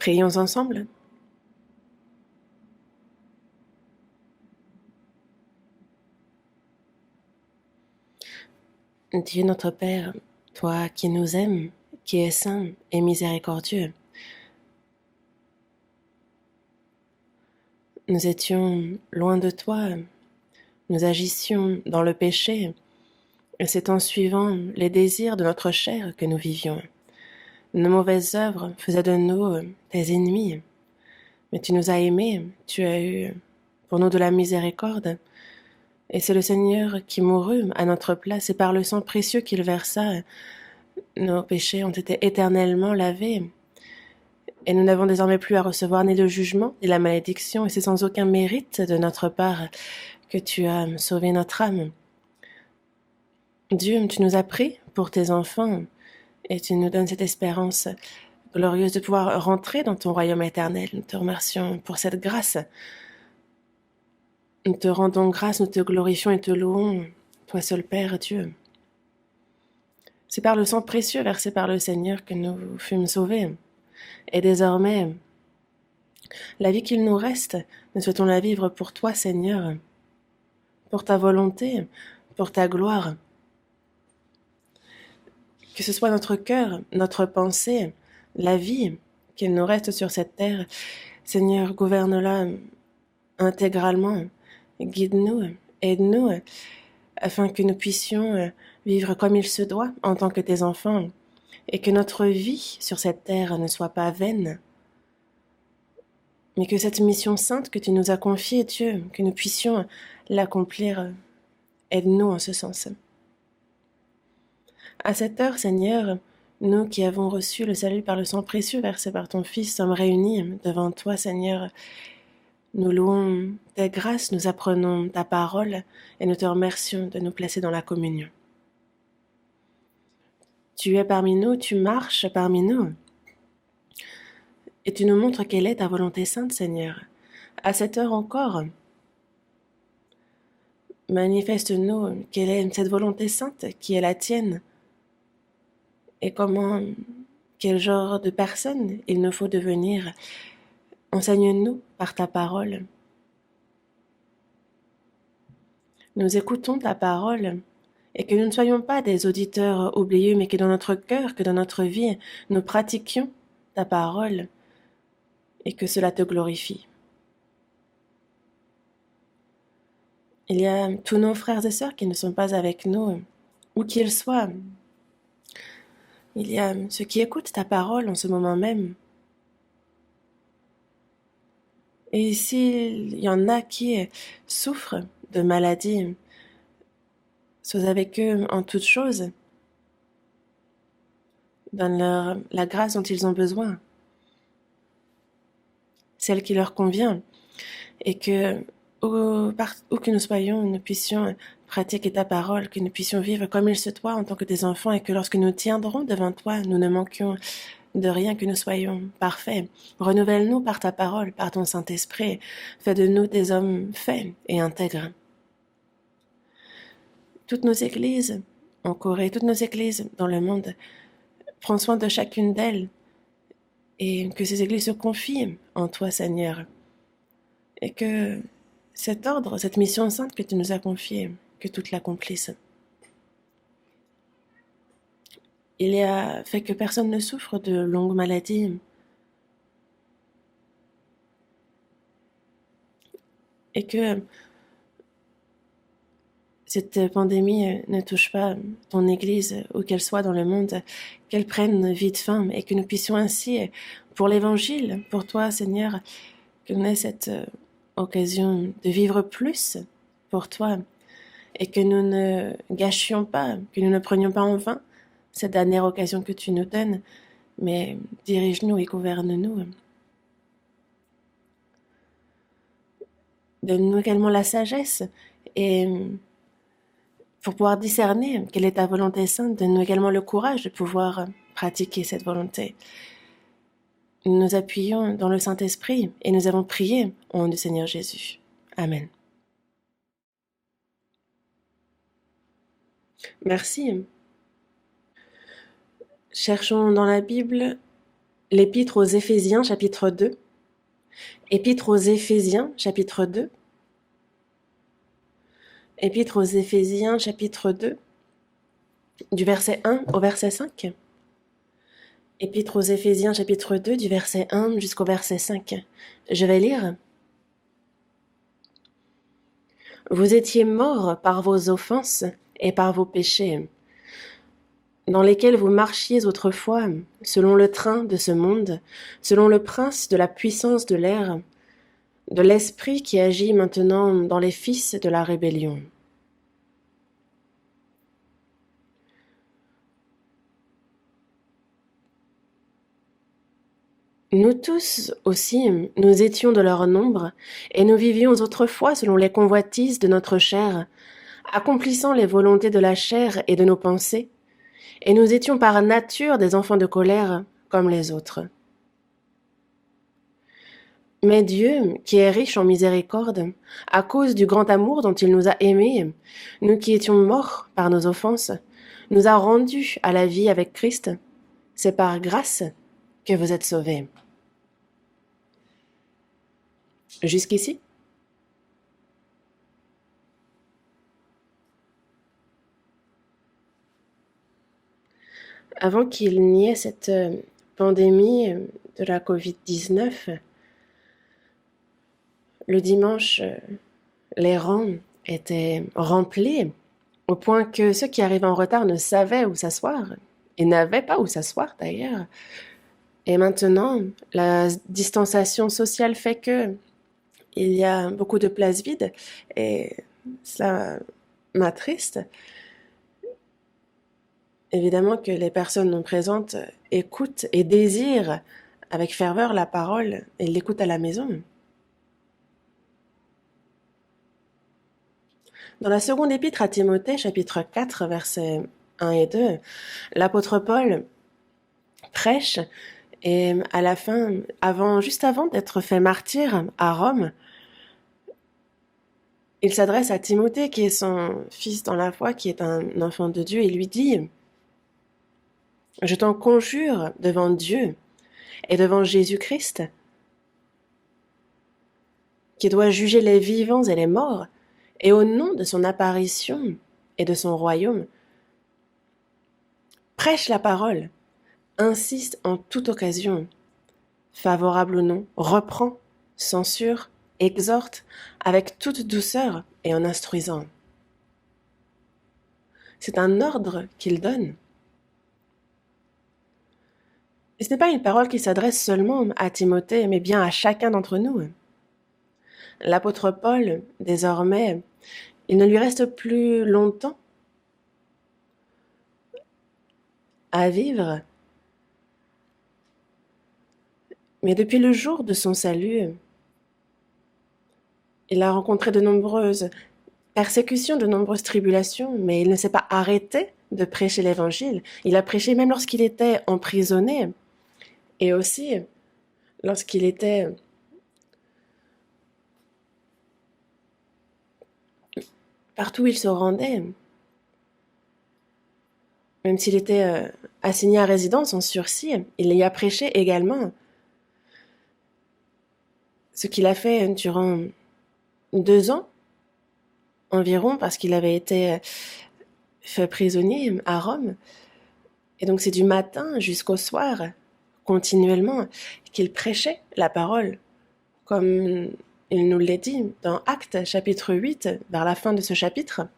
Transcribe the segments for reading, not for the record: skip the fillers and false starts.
Prions ensemble. Dieu notre Père, toi qui nous aimes, qui es saint et miséricordieux, nous étions loin de toi, nous agissions dans le péché, et c'est en suivant les désirs de notre chair que nous vivions. Nos mauvaises œuvres faisaient de nous tes ennemis, mais tu nous as aimés, tu as eu pour nous de la miséricorde, et c'est le Seigneur qui mourut à notre place, et par le sang précieux qu'il versa, nos péchés ont été éternellement lavés. Et nous n'avons désormais plus à recevoir ni le jugement, ni la malédiction, et c'est sans aucun mérite de notre part que tu as sauvé notre âme. Dieu, tu nous as pris pour tes enfants, et tu nous donnes cette espérance glorieuse de pouvoir rentrer dans ton royaume éternel. Nous te remercions pour cette grâce. Nous te rendons grâce, nous te glorifions et te louons, toi seul Père Dieu. C'est par le sang précieux versé par le Seigneur que nous fûmes sauvés. Et désormais, la vie qu'il nous reste, nous souhaitons la vivre pour toi, Seigneur, pour ta volonté, pour ta gloire. Que ce soit notre cœur, notre pensée, la vie qu'il nous reste sur cette terre, Seigneur, gouverne-la intégralement. Guide-nous, aide-nous, afin que nous puissions vivre comme il se doit en tant que tes enfants, et que notre vie sur cette terre ne soit pas vaine, mais que cette mission sainte que tu nous as confiée, Dieu, que nous puissions l'accomplir. Aide-nous en ce sens. À cette heure, Seigneur, nous qui avons reçu le salut par le sang précieux versé par ton Fils, sommes réunis devant toi, Seigneur. Nous louons tes grâces, nous apprenons ta parole et nous te remercions de nous placer dans la communion. Tu es parmi nous, tu marches parmi nous. Et tu nous montres quelle est ta volonté sainte, Seigneur. À cette heure encore, manifeste-nous quelle est cette volonté sainte qui est la tienne et quel genre de personne il nous faut devenir. Enseigne-nous par ta parole. Nous écoutons ta parole et que nous ne soyons pas des auditeurs oublieux, mais que dans notre cœur, que dans notre vie, nous pratiquions ta parole et que cela te glorifie. Il y a tous nos frères et sœurs qui ne sont pas avec nous, où qu'ils soient. Il y a ceux qui écoutent ta parole en ce moment même. Et s'il y en a qui souffrent de maladies, sois avec eux en toutes choses. Donne-leur la grâce dont ils ont besoin, celle qui leur convient, et que où que nous soyons, nous puissions pratiquer ta parole, que nous puissions vivre comme il se doit en tant que tes enfants, et que lorsque nous tiendrons devant toi, nous ne manquions de rien, que nous soyons parfaits. Renouvelle-nous par ta parole, par ton Saint-Esprit. Fais de nous des hommes faits et intègres. Toutes nos églises en Corée, toutes nos églises dans le monde, prends soin de chacune d'elles et que ces églises se confient en toi, Seigneur. Et que cet ordre, cette mission sainte que tu nous as confiée, que toutes l'accomplissent. Il y a fait que personne ne souffre de longues maladies. Et que cette pandémie ne touche pas ton Église, où qu'elle soit dans le monde, qu'elle prenne vie de fin, et que nous puissions ainsi, pour l'Évangile, pour toi, Seigneur, que nous ayons cette occasion de vivre plus pour toi, et que nous ne gâchions pas, que nous ne prenions pas en vain cette dernière occasion que tu nous donnes, mais dirige-nous et gouverne-nous. Donne-nous également la sagesse et pour pouvoir discerner quelle est ta volonté sainte, donne-nous également le courage de pouvoir pratiquer cette volonté. Nous nous appuyons dans le Saint-Esprit et nous avons prié au nom du Seigneur Jésus. Amen. Merci. Cherchons dans la Bible l'Épître aux Éphésiens, chapitre 2. Épître aux Éphésiens, chapitre 2. Épître aux Éphésiens, chapitre 2, du verset 1 au verset 5. Épître aux Éphésiens, chapitre 2, du verset 1 jusqu'au verset 5. Je vais lire. Vous étiez morts par vos offenses et par vos péchés, dans lesquels vous marchiez autrefois, selon le train de ce monde, selon le prince de la puissance de l'air, de l'esprit qui agit maintenant dans les fils de la rébellion. Nous tous aussi, nous étions de leur nombre, et nous vivions autrefois selon les convoitises de notre chair, accomplissant les volontés de la chair et de nos pensées, et nous étions par nature des enfants de colère, comme les autres. Mais Dieu, qui est riche en miséricorde, à cause du grand amour dont il nous a aimés, nous qui étions morts par nos offenses, nous a rendus à la vie avec Christ. C'est par grâce que vous êtes sauvés. Jusqu'ici? Avant qu'il n'y ait cette pandémie de la Covid-19, le dimanche, les rangs étaient remplis au point que ceux qui arrivaient en retard ne savaient où s'asseoir et n'avaient pas où s'asseoir d'ailleurs. Et maintenant, la distanciation sociale fait que il y a beaucoup de places vides et cela m'attriste. Évidemment que les personnes non présentes écoutent et désirent avec ferveur la parole et l'écoutent à la maison. Dans la seconde épître à Timothée, chapitre 4, versets 1 et 2, l'apôtre Paul prêche et à la fin, juste avant d'être fait martyr à Rome, il s'adresse à Timothée, qui est son fils dans la foi, qui est un enfant de Dieu, et lui dit « Je t'en conjure devant Dieu et devant Jésus-Christ, qui doit juger les vivants et les morts, et au nom de son apparition et de son royaume, prêche la parole, insiste en toute occasion, favorable ou non, reprend, censure, exhorte avec toute douceur et en instruisant. » C'est un ordre qu'il donne. Et ce n'est pas une parole qui s'adresse seulement à Timothée, mais bien à chacun d'entre nous. L'apôtre Paul, désormais, il ne lui reste plus longtemps à vivre. Mais depuis le jour de son salut, il a rencontré de nombreuses persécutions, de nombreuses tribulations, mais il ne s'est pas arrêté de prêcher l'Évangile. Il a prêché même lorsqu'il était emprisonné et aussi lorsqu'il était partout où il se rendait. Même s'il était assigné à résidence en sursis, il y a prêché également. Ce qu'il a fait durant 2 ans environ, parce qu'il avait été fait prisonnier à Rome. Et donc c'est du matin jusqu'au soir, continuellement, qu'il prêchait la parole, comme il nous l'a dit dans Actes chapitre 8, vers la fin de ce chapitre.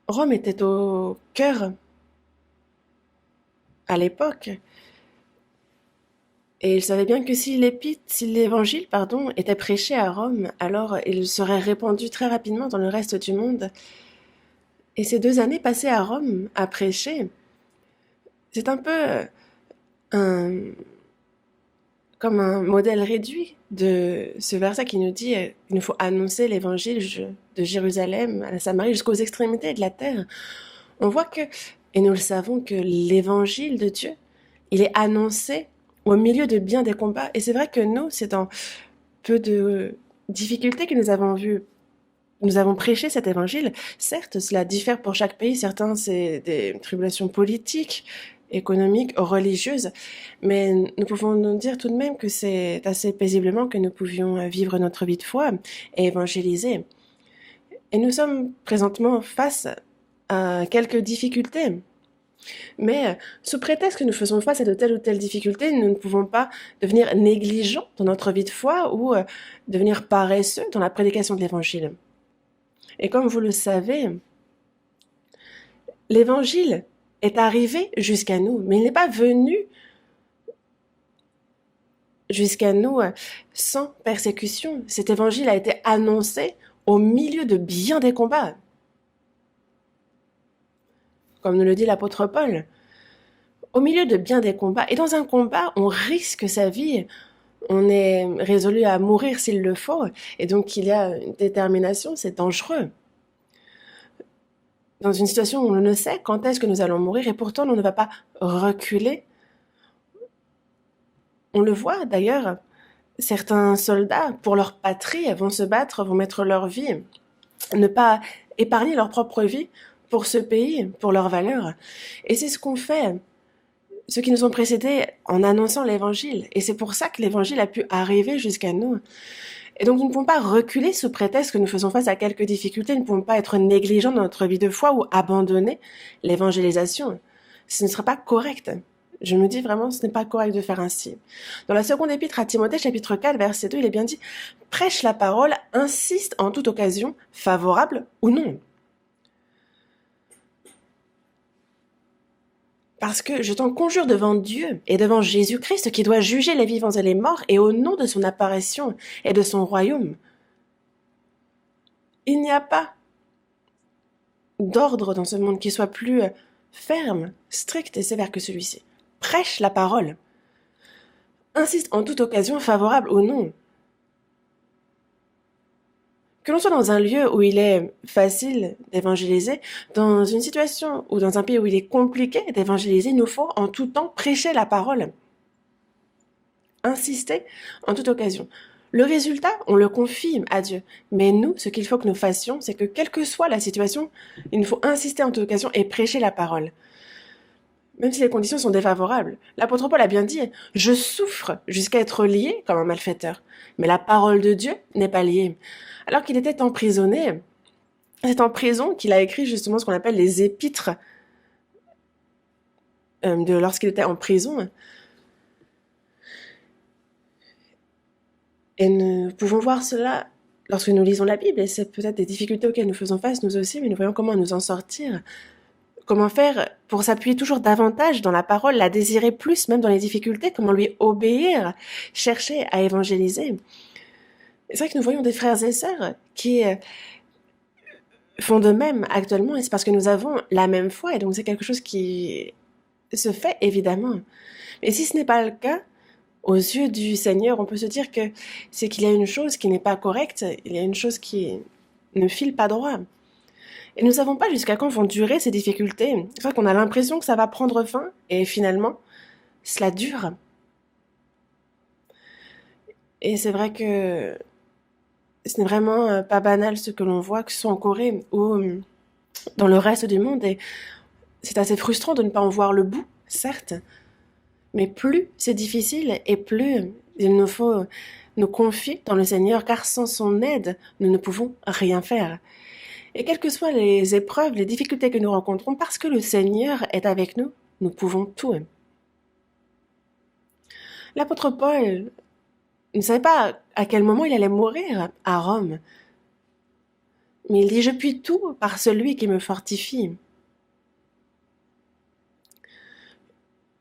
Rome était au cœur à l'époque. Et il savait bien que si l'évangile, était prêché à Rome, alors il serait répandu très rapidement dans le reste du monde. Et ces 2 années passées à Rome à prêcher, c'est un peu comme un modèle réduit de ce verset qui nous dit qu'il nous faut annoncer l'évangile de Jérusalem à la Samarie jusqu'aux extrémités de la terre. On voit que, et nous le savons, que l'évangile de Dieu, il est annoncé au milieu de bien des combats. Et c'est vrai que nous, c'est dans peu de difficultés que nous avons vu nous avons prêché cet évangile. Certes, cela diffère pour chaque pays. Certains, c'est des tribulations politiques, économiques, religieuses. Mais nous pouvons nous dire tout de même que c'est assez paisiblement que nous pouvions vivre notre vie de foi et évangéliser. Et nous sommes présentement face à quelques difficultés. Mais sous prétexte que nous faisons face à de telles ou telles difficultés, nous ne pouvons pas devenir négligents dans notre vie de foi ou devenir paresseux dans la prédication de l'évangile. Et comme vous le savez, l'évangile est arrivé jusqu'à nous, mais il n'est pas venu jusqu'à nous sans persécution. Cet évangile a été annoncé au milieu de bien des combats. Comme nous le dit l'apôtre Paul, au milieu de bien des combats. Et dans un combat, on risque sa vie, on est résolu à mourir s'il le faut, et donc il y a une détermination, c'est dangereux. Dans une situation où on ne sait quand est-ce que nous allons mourir, et pourtant on ne va pas reculer. On le voit d'ailleurs, certains soldats, pour leur patrie, vont se battre, vont mettre leur vie, ne pas épargner leur propre vie pour ce pays, pour leurs valeurs. Et c'est ce qu'ont fait ceux qui nous ont précédés en annonçant l'évangile. Et c'est pour ça que l'évangile a pu arriver jusqu'à nous. Et donc nous ne pouvons pas reculer sous prétexte que nous faisons face à quelques difficultés, nous ne pouvons pas être négligents dans notre vie de foi ou abandonner l'évangélisation. Ce ne serait pas correct. Je me dis vraiment, ce n'est pas correct de faire ainsi. Dans la seconde épître à Timothée, chapitre 4, verset 2, il est bien dit « Prêche la parole, insiste en toute occasion, favorable ou non. » Parce que je t'en conjure devant Dieu et devant Jésus-Christ qui doit juger les vivants et les morts et au nom de son apparition et de son royaume. Il n'y a pas d'ordre dans ce monde qui soit plus ferme, strict et sévère que celui-ci. Prêche la parole. Insiste en toute occasion, favorable ou non. Que l'on soit dans un lieu où il est facile d'évangéliser, dans une situation ou dans un pays où il est compliqué d'évangéliser, il nous faut en tout temps prêcher la parole. Insister en toute occasion. Le résultat, on le confie à Dieu. Mais nous, ce qu'il faut que nous fassions, c'est que quelle que soit la situation, il nous faut insister en toute occasion et prêcher la parole. Même si les conditions sont défavorables. L'apôtre Paul a bien dit « Je souffre jusqu'à être lié comme un malfaiteur. Mais la parole de Dieu n'est pas liée. » Alors qu'il était emprisonné, c'est en prison qu'il a écrit justement ce qu'on appelle les épîtres lorsqu'il était en prison. Et nous pouvons voir cela lorsque nous lisons la Bible, et c'est peut-être des difficultés auxquelles nous faisons face nous aussi, mais nous voyons comment nous en sortir. Comment faire pour s'appuyer toujours davantage dans la parole, la désirer plus même dans les difficultés, comment lui obéir, chercher à évangéliser. C'est vrai que nous voyons des frères et sœurs qui font de même actuellement, et c'est parce que nous avons la même foi, et donc c'est quelque chose qui se fait évidemment. Mais si ce n'est pas le cas, aux yeux du Seigneur, on peut se dire que c'est qu'il y a une chose qui n'est pas correcte, il y a une chose qui ne file pas droit. Et nous ne savons pas jusqu'à quand vont durer ces difficultés. C'est vrai qu'on a l'impression que ça va prendre fin, et finalement, cela dure. Et c'est vrai que ce n'est vraiment pas banal ce que l'on voit, que ce soit en Corée ou dans le reste du monde. Et c'est assez frustrant de ne pas en voir le bout, certes. Mais plus c'est difficile et plus il nous faut nous confier dans le Seigneur, car sans son aide, nous ne pouvons rien faire. Et quelles que soient les épreuves, les difficultés que nous rencontrons, parce que le Seigneur est avec nous, nous pouvons tout. L'apôtre Paul ne savait pas à quel moment il allait mourir à Rome. Mais il dit « Je puis tout par celui qui me fortifie ».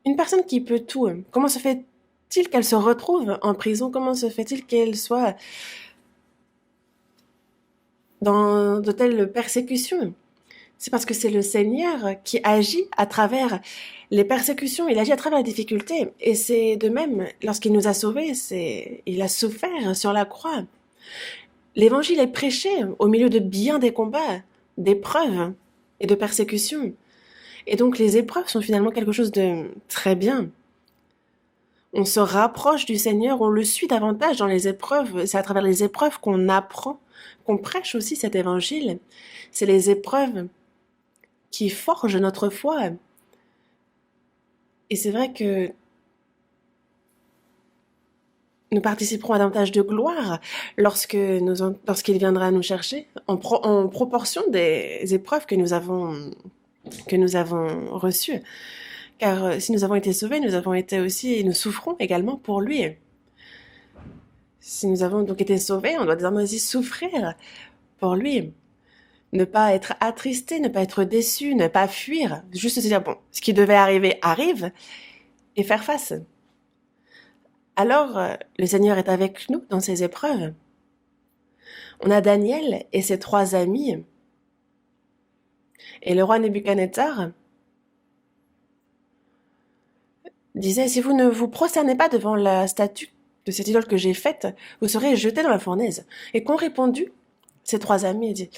Une personne qui peut tout, comment se fait-il qu'elle se retrouve en prison? Comment se fait-il qu'elle soit dans de telles persécutions? C'est parce que c'est le Seigneur qui agit à travers les persécutions, il agit à travers les difficultés. Et c'est de même, lorsqu'il nous a sauvés, il a souffert sur la croix. L'évangile est prêché au milieu de bien des combats, d'épreuves et de persécutions. Et donc les épreuves sont finalement quelque chose de très bien. On se rapproche du Seigneur, on le suit davantage dans les épreuves. C'est à travers les épreuves qu'on apprend qu'on prêche aussi cet évangile. C'est les épreuves qui forgent notre foi. Et c'est vrai que nous participerons à davantage de gloire lorsqu'il viendra nous chercher, en proportion des épreuves que nous avons reçues. Car si nous avons été sauvés, nous avons été aussi, et nous souffrons également pour lui. Si nous avons donc été sauvés, on doit désormais aussi souffrir pour lui. Ne pas être attristé, ne pas être déçu, ne pas fuir. Juste se dire, bon, ce qui devait arriver arrive, et faire face. Alors, le Seigneur est avec nous dans ces épreuves. On a Daniel et ses 3 amis. Et le roi Nebuchadnezzar disait, si vous ne vous prosternez pas devant la statue de cette idole que j'ai faite, vous serez jetés dans la fournaise. Et qu'ont répondu ces 3 amis? Il dit,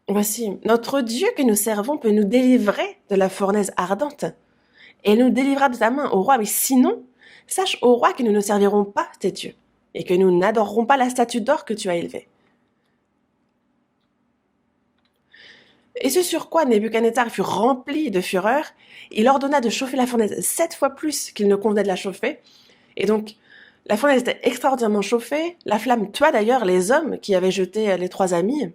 voici, notre Dieu que nous servons peut nous délivrer de la fournaise ardente. Et il nous délivrera de ta main au roi. Mais sinon, sache au roi que nous ne servirons pas tes dieux, et que nous n'adorerons pas la statue d'or que tu as élevée. Et ce sur quoi Nebuchadnezzar fut rempli de fureur, il ordonna de chauffer la fournaise 7 fois plus qu'il ne convenait de la chauffer. Et donc, la fournaise était extraordinairement chauffée. La flamme tua d'ailleurs les hommes qui avaient jeté les 3 amis.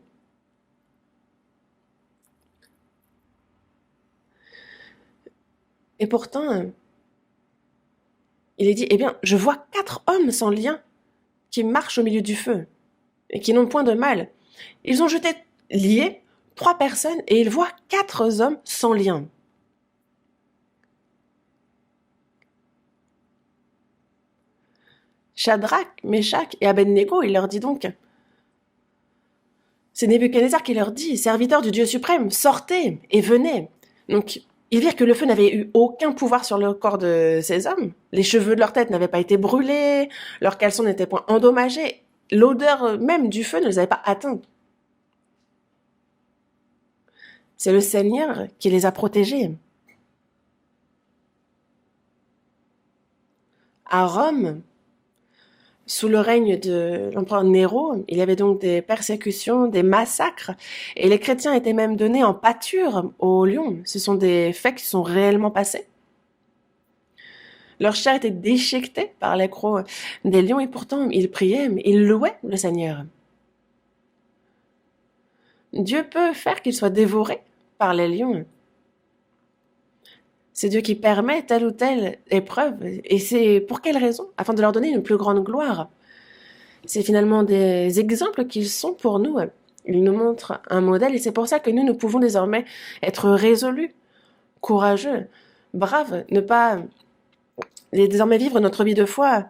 Et pourtant, il est dit, eh bien, je vois 4 hommes sans lien qui marchent au milieu du feu et qui n'ont point de mal. Ils ont jeté liés 3 personnes et ils voient 4 hommes sans lien. Shadrach, Meshach et Abednego, il leur dit donc, c'est Nebuchadnezzar qui leur dit, serviteurs du Dieu suprême, sortez et venez. Donc, ils virent que le feu n'avait eu aucun pouvoir sur le corps de ces hommes. Les cheveux de leur tête n'avaient pas été brûlés, leurs caleçons n'étaient point endommagés. L'odeur même du feu ne les avait pas atteints. C'est le Seigneur qui les a protégés. À Rome, sous le règne de l'empereur Néro, il y avait donc des persécutions, des massacres, et les chrétiens étaient même donnés en pâture aux lions. Ce sont des faits qui sont réellement passés. Leur chair était déchiquetée par les crocs des lions, et pourtant ils priaient, ils louaient le Seigneur. Dieu peut faire qu'ils soient dévorés par les lions. C'est Dieu qui permet telle ou telle épreuve. Et c'est pour quelle raison? Afin de leur donner une plus grande gloire. C'est finalement des exemples qu'ils sont pour nous. Ils nous montrent un modèle et c'est pour ça que nous pouvons désormais être résolus, courageux, braves, ne pas désormais vivre notre vie de foi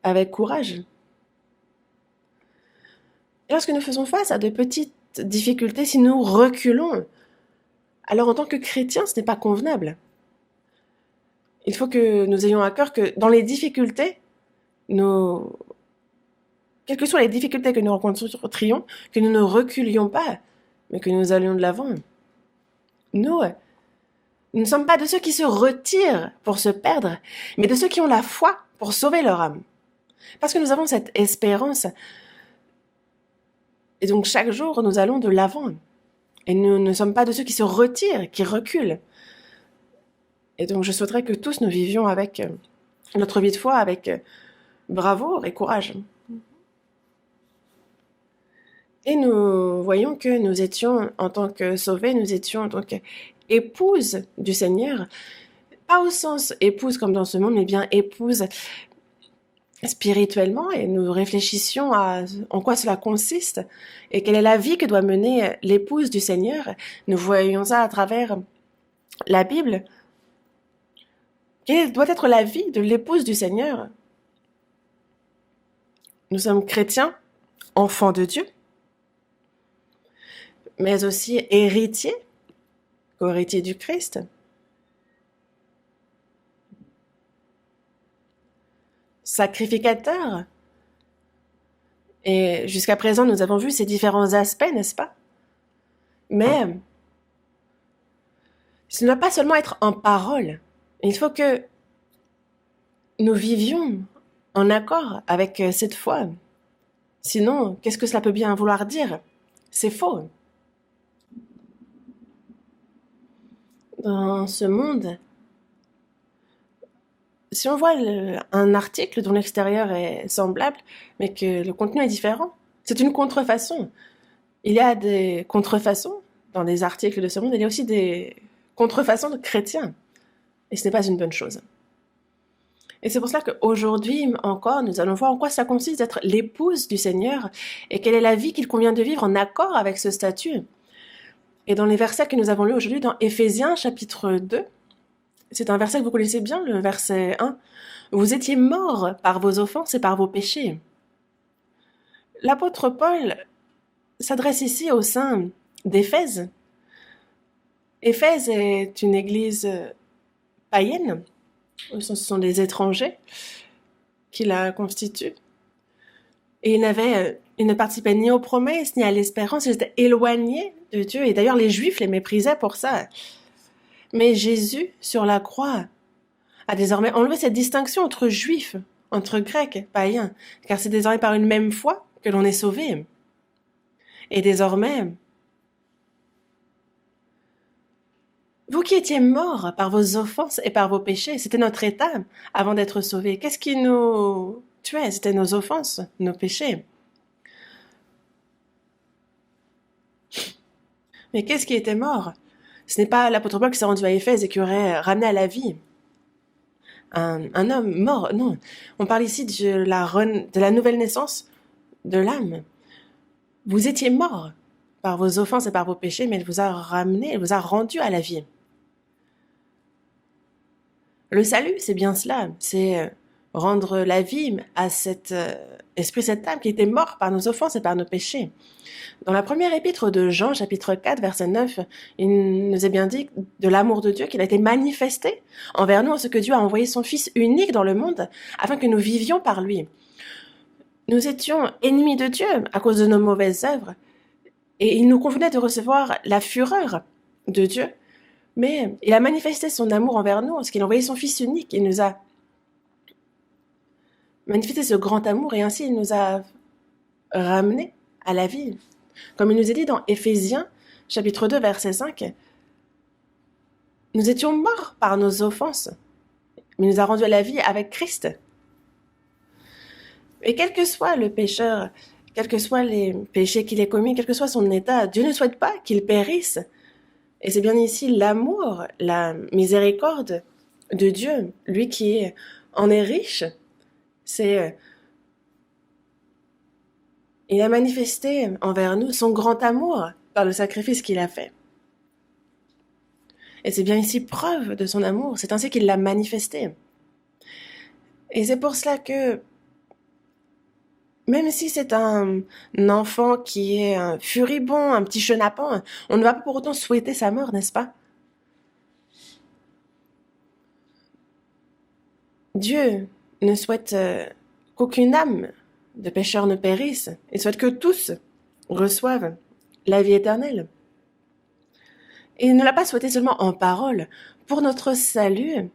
avec courage. Et lorsque nous faisons face à de petites difficultés, si nous reculons, alors en tant que chrétiens, ce n'est pas convenable. Il faut que nous ayons à cœur que dans les difficultés, quelles que soient les difficultés que nous rencontrions, que nous ne reculions pas, mais que nous allions de l'avant. Nous ne sommes pas de ceux qui se retirent pour se perdre, mais de ceux qui ont la foi pour sauver leur âme. Parce que nous avons cette espérance. Et donc chaque jour, nous allons de l'avant. Et nous ne sommes pas de ceux qui se retirent, qui reculent. Et donc je souhaiterais que tous nous vivions avec notre vie de foi, avec bravoure et courage. Et nous voyons que nous étions, en tant que sauvés, nous étions donc épouses du Seigneur. Pas au sens épouse comme dans ce monde, mais bien épouse spirituellement. Et nous réfléchissions à en quoi cela consiste et quelle est la vie que doit mener l'épouse du Seigneur. Nous voyons ça à travers la Bible. Quelle doit être la vie de l'épouse du Seigneur? Nous sommes chrétiens, enfants de Dieu, mais aussi héritiers, co-héritiers du Christ. Sacrificateurs. Et jusqu'à présent, nous avons vu ces différents aspects, n'est-ce pas? Mais ce ne doit pas seulement être en parole. Il faut que nous vivions en accord avec cette foi. Sinon, qu'est-ce que cela peut bien vouloir dire? C'est faux. Dans ce monde, si on voit un article dont l'extérieur est semblable, mais que le contenu est différent, c'est une contrefaçon. Il y a des contrefaçons dans des articles de ce monde, il y a aussi des contrefaçons de chrétiens. Et ce n'est pas une bonne chose. Et c'est pour cela qu'aujourd'hui encore, nous allons voir en quoi ça consiste d'être l'épouse du Seigneur et quelle est la vie qu'il convient de vivre en accord avec ce statut. Et dans les versets que nous avons lus aujourd'hui, dans Éphésiens chapitre 2, c'est un verset que vous connaissez bien, le verset 1. Vous étiez morts par vos offenses et par vos péchés. L'apôtre Paul s'adresse ici au sein d'Éphèse. Éphèse est une église païenne. Ce sont des étrangers qui la constituent. Et ils ne participaient ni aux promesses, ni à l'espérance. Ils étaient éloignés de Dieu. Et d'ailleurs, les Juifs les méprisaient pour ça. Mais Jésus, sur la croix, a désormais enlevé cette distinction entre Juifs, entre Grecs, païens. Car c'est désormais par une même foi que l'on est sauvé. Et désormais, vous qui étiez morts par vos offenses et par vos péchés, c'était notre état avant d'être sauvés. Qu'est-ce qui nous tuait? C'était nos offenses, nos péchés. Mais qu'est-ce qui était mort? Ce n'est pas l'apôtre Paul qui s'est rendu à Éphèse et qui aurait ramené à la vie un homme mort. Non, on parle ici de la nouvelle naissance de l'âme. Vous étiez mort par vos offenses et par vos péchés, mais il vous a ramené, il vous a rendu à la vie. Le salut, c'est bien cela, c'est rendre la vie à cet esprit, cette âme qui était mort par nos offenses et par nos péchés. Dans la première épître de Jean, chapitre 4, verset 9, il nous est bien dit de l'amour de Dieu qu'il a été manifesté envers nous en ce que Dieu a envoyé son Fils unique dans le monde afin que nous vivions par lui. Nous étions ennemis de Dieu à cause de nos mauvaises œuvres et il nous convenait de recevoir la fureur de Dieu. Mais il a manifesté son amour envers nous, parce qu'il a envoyé son Fils unique. Il nous a manifesté ce grand amour et ainsi il nous a ramenés à la vie. Comme il nous est dit dans Éphésiens, chapitre 2, verset 5, nous étions morts par nos offenses, mais il nous a rendus à la vie avec Christ. Et quel que soit le pécheur, quels que soient les péchés qu'il ait commis, quel que soit son état, Dieu ne souhaite pas qu'il périsse. Et c'est bien ici l'amour, la miséricorde de Dieu, lui qui en est riche. Il a manifesté envers nous son grand amour par le sacrifice qu'il a fait. Et c'est bien ici preuve de son amour, c'est ainsi qu'il l'a manifesté. Et c'est pour cela que, même si c'est un enfant qui est un furibond, un petit chenapan, on ne va pas pour autant souhaiter sa mort, n'est-ce pas? Dieu ne souhaite qu'aucune âme de pécheurs ne périsse. Il souhaite que tous reçoivent la vie éternelle. Et il ne l'a pas souhaité seulement en parole. Pour notre salut,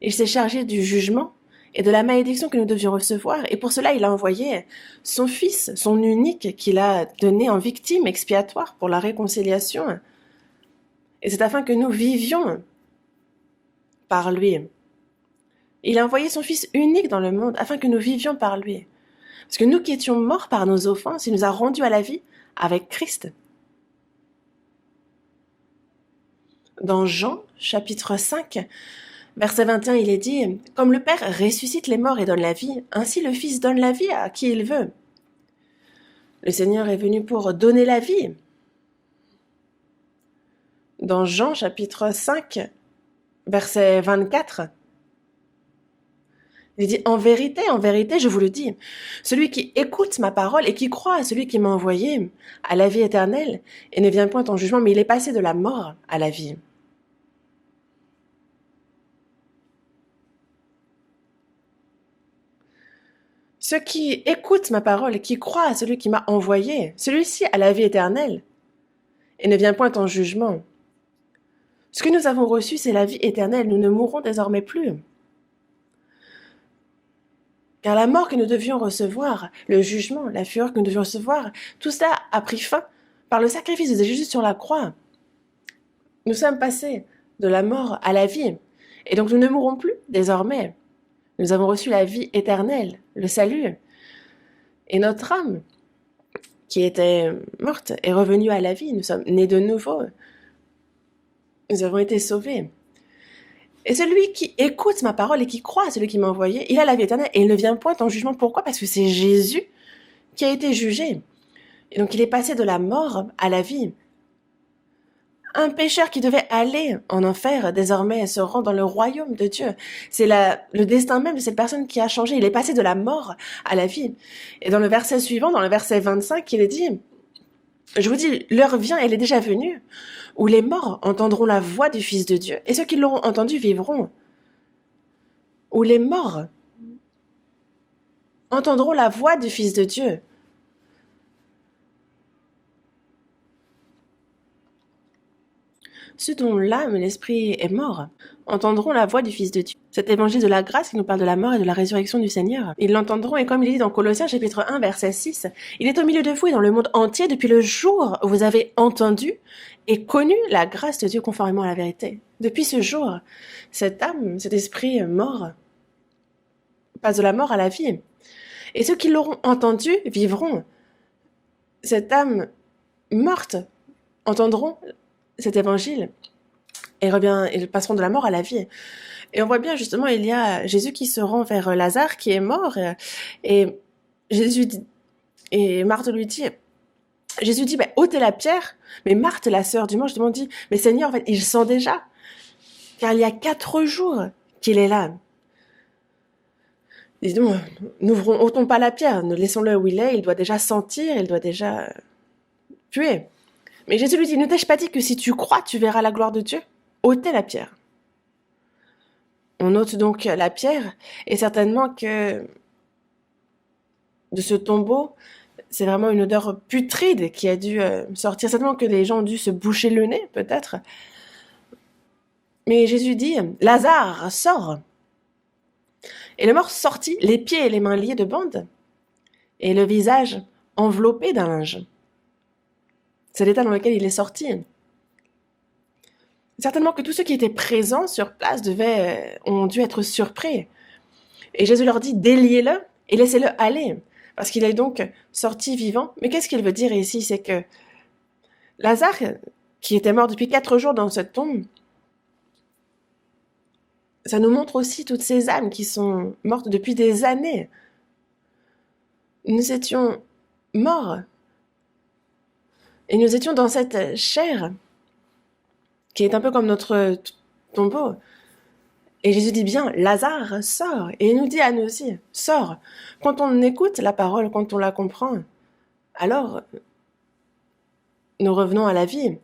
il s'est chargé du jugement et de la malédiction que nous devions recevoir. Et pour cela, il a envoyé son Fils, son unique, qu'il a donné en victime expiatoire pour la réconciliation. Et c'est afin que nous vivions par lui. Il a envoyé son Fils unique dans le monde afin que nous vivions par lui. Parce que nous qui étions morts par nos offenses, il nous a rendus à la vie avec Christ. Dans Jean, chapitre 5, verset 21, il est dit « Comme le Père ressuscite les morts et donne la vie, ainsi le Fils donne la vie à qui il veut. » Le Seigneur est venu pour donner la vie. Dans Jean, chapitre 5, verset 24, il dit « En vérité, je vous le dis, celui qui écoute ma parole et qui croit à celui qui m'a envoyé a la vie éternelle et ne vient point en jugement, mais il est passé de la mort à la vie. » Ceux qui écoutent ma parole et qui croient à celui qui m'a envoyé, celui-ci a la vie éternelle et ne vient point en jugement. Ce que nous avons reçu, c'est la vie éternelle. Nous ne mourrons désormais plus. Car la mort que nous devions recevoir, le jugement, la fureur que nous devions recevoir, tout cela a pris fin par le sacrifice de Jésus sur la croix. Nous sommes passés de la mort à la vie. Et donc nous ne mourrons plus désormais. Nous avons reçu la vie éternelle, le salut. Et notre âme, qui était morte, est revenue à la vie. Nous sommes nés de nouveau. Nous avons été sauvés. Et celui qui écoute ma parole et qui croit à celui qui m'a envoyé, il a la vie éternelle et il ne vient point en jugement. Pourquoi? Parce que c'est Jésus qui a été jugé. Et donc il est passé de la mort à la vie. Un pécheur qui devait aller en enfer, désormais se rend dans le royaume de Dieu. C'est le destin même de cette personne qui a changé. Il est passé de la mort à la vie. Et dans le verset suivant, dans le verset 25, il est dit, je vous dis, l'heure vient, elle est déjà venue, où les morts entendront la voix du Fils de Dieu, et ceux qui l'auront entendu vivront. Où les morts entendront la voix du Fils de Dieu. Ceux dont l'âme et l'esprit est mort entendront la voix du Fils de Dieu. Cet évangile de la grâce qui nous parle de la mort et de la résurrection du Seigneur, ils l'entendront, et comme il est dit dans Colossiens chapitre 1 verset 6, il est au milieu de vous et dans le monde entier depuis le jour où vous avez entendu et connu la grâce de Dieu conformément à la vérité. Depuis ce jour, cette âme, cet esprit mort passe de la mort à la vie. Et ceux qui l'auront entendu vivront. Cette âme morte entendront cet évangile et ils passeront de la mort à la vie. Et on voit bien justement, il y a Jésus qui se rend vers Lazare qui est mort et Jésus dit, et Marthe lui dit, Jésus dit, ôtez la pierre, mais Marthe, la sœur du mort, dit, mais Seigneur, en fait, il sent déjà, car il y a 4 jours qu'il est là. Il dit, ôtons pas la pierre, laissons-le où il est, il doit déjà sentir, il doit déjà puer. Mais Jésus lui dit, ne t'ai-je pas dit que si tu crois, tu verras la gloire de Dieu? Ôtez la pierre. On ôte donc la pierre, et certainement que de ce tombeau, c'est vraiment une odeur putride qui a dû sortir. Certainement que les gens ont dû se boucher le nez, peut-être. Mais Jésus dit, Lazare, sors. Et le mort sortit, les pieds et les mains liés de bandes, et le visage enveloppé d'un linge. C'est l'état dans lequel il est sorti. Certainement que tous ceux qui étaient présents sur place ont dû être surpris. Et Jésus leur dit, déliez-le et laissez-le aller, parce qu'il est donc sorti vivant. Mais qu'est-ce qu'il veut dire ici? C'est que Lazare, qui était mort depuis 4 jours dans cette tombe, ça nous montre aussi toutes ces âmes qui sont mortes depuis des années. Nous étions morts. Et nous étions dans cette chair qui est un peu comme notre tombeau. Et Jésus dit bien, Lazare, sors. Et il nous dit à nous aussi, sors. Quand on écoute la parole, quand on la comprend, alors nous revenons à la vie.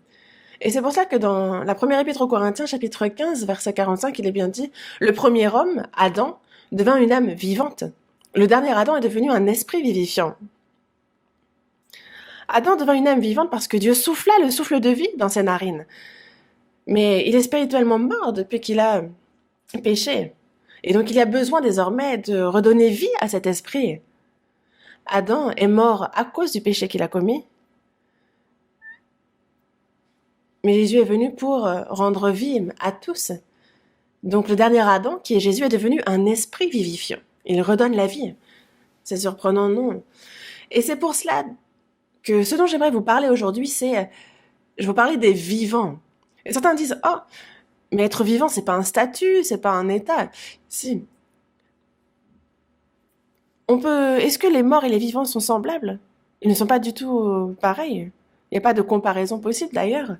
Et c'est pour ça que dans la première épître aux Corinthiens, chapitre 15, verset 45, il est bien dit, le premier homme, Adam, devint une âme vivante. Le dernier Adam est devenu un esprit vivifiant. Adam devint une âme vivante parce que Dieu souffla le souffle de vie dans ses narines. Mais il est spirituellement mort depuis qu'il a péché. Et donc il y a besoin désormais de redonner vie à cet esprit. Adam est mort à cause du péché qu'il a commis. Mais Jésus est venu pour rendre vie à tous. Donc le dernier Adam, qui est Jésus, est devenu un esprit vivifiant. Il redonne la vie. C'est surprenant, non? Et c'est pour cela que ce dont j'aimerais vous parler aujourd'hui, je vais vous parler des vivants. Et certains disent, oh, mais être vivant, c'est pas un statut, c'est pas un état. Si. Est-ce que les morts et les vivants sont semblables? Ils ne sont pas du tout pareils. Il n'y a pas de comparaison possible d'ailleurs.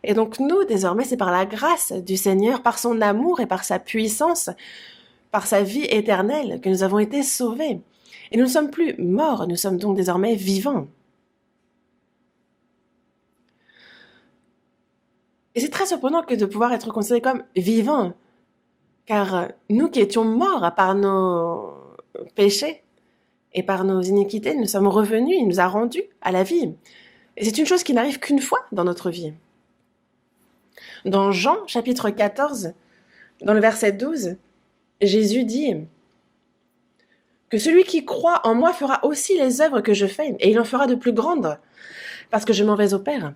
Et donc nous, désormais, c'est par la grâce du Seigneur, par son amour et par sa puissance, par sa vie éternelle, que nous avons été sauvés. Et nous ne sommes plus morts, nous sommes donc désormais vivants. Et c'est très surprenant que de pouvoir être considérés comme vivants, car nous qui étions morts par nos péchés et par nos iniquités, nous sommes revenus, il nous a rendus à la vie. Et c'est une chose qui n'arrive qu'une fois dans notre vie. Dans Jean, chapitre 14, dans le verset 12, Jésus dit que celui qui croit en moi fera aussi les œuvres que je fais, et il en fera de plus grandes, parce que je m'en vais au Père.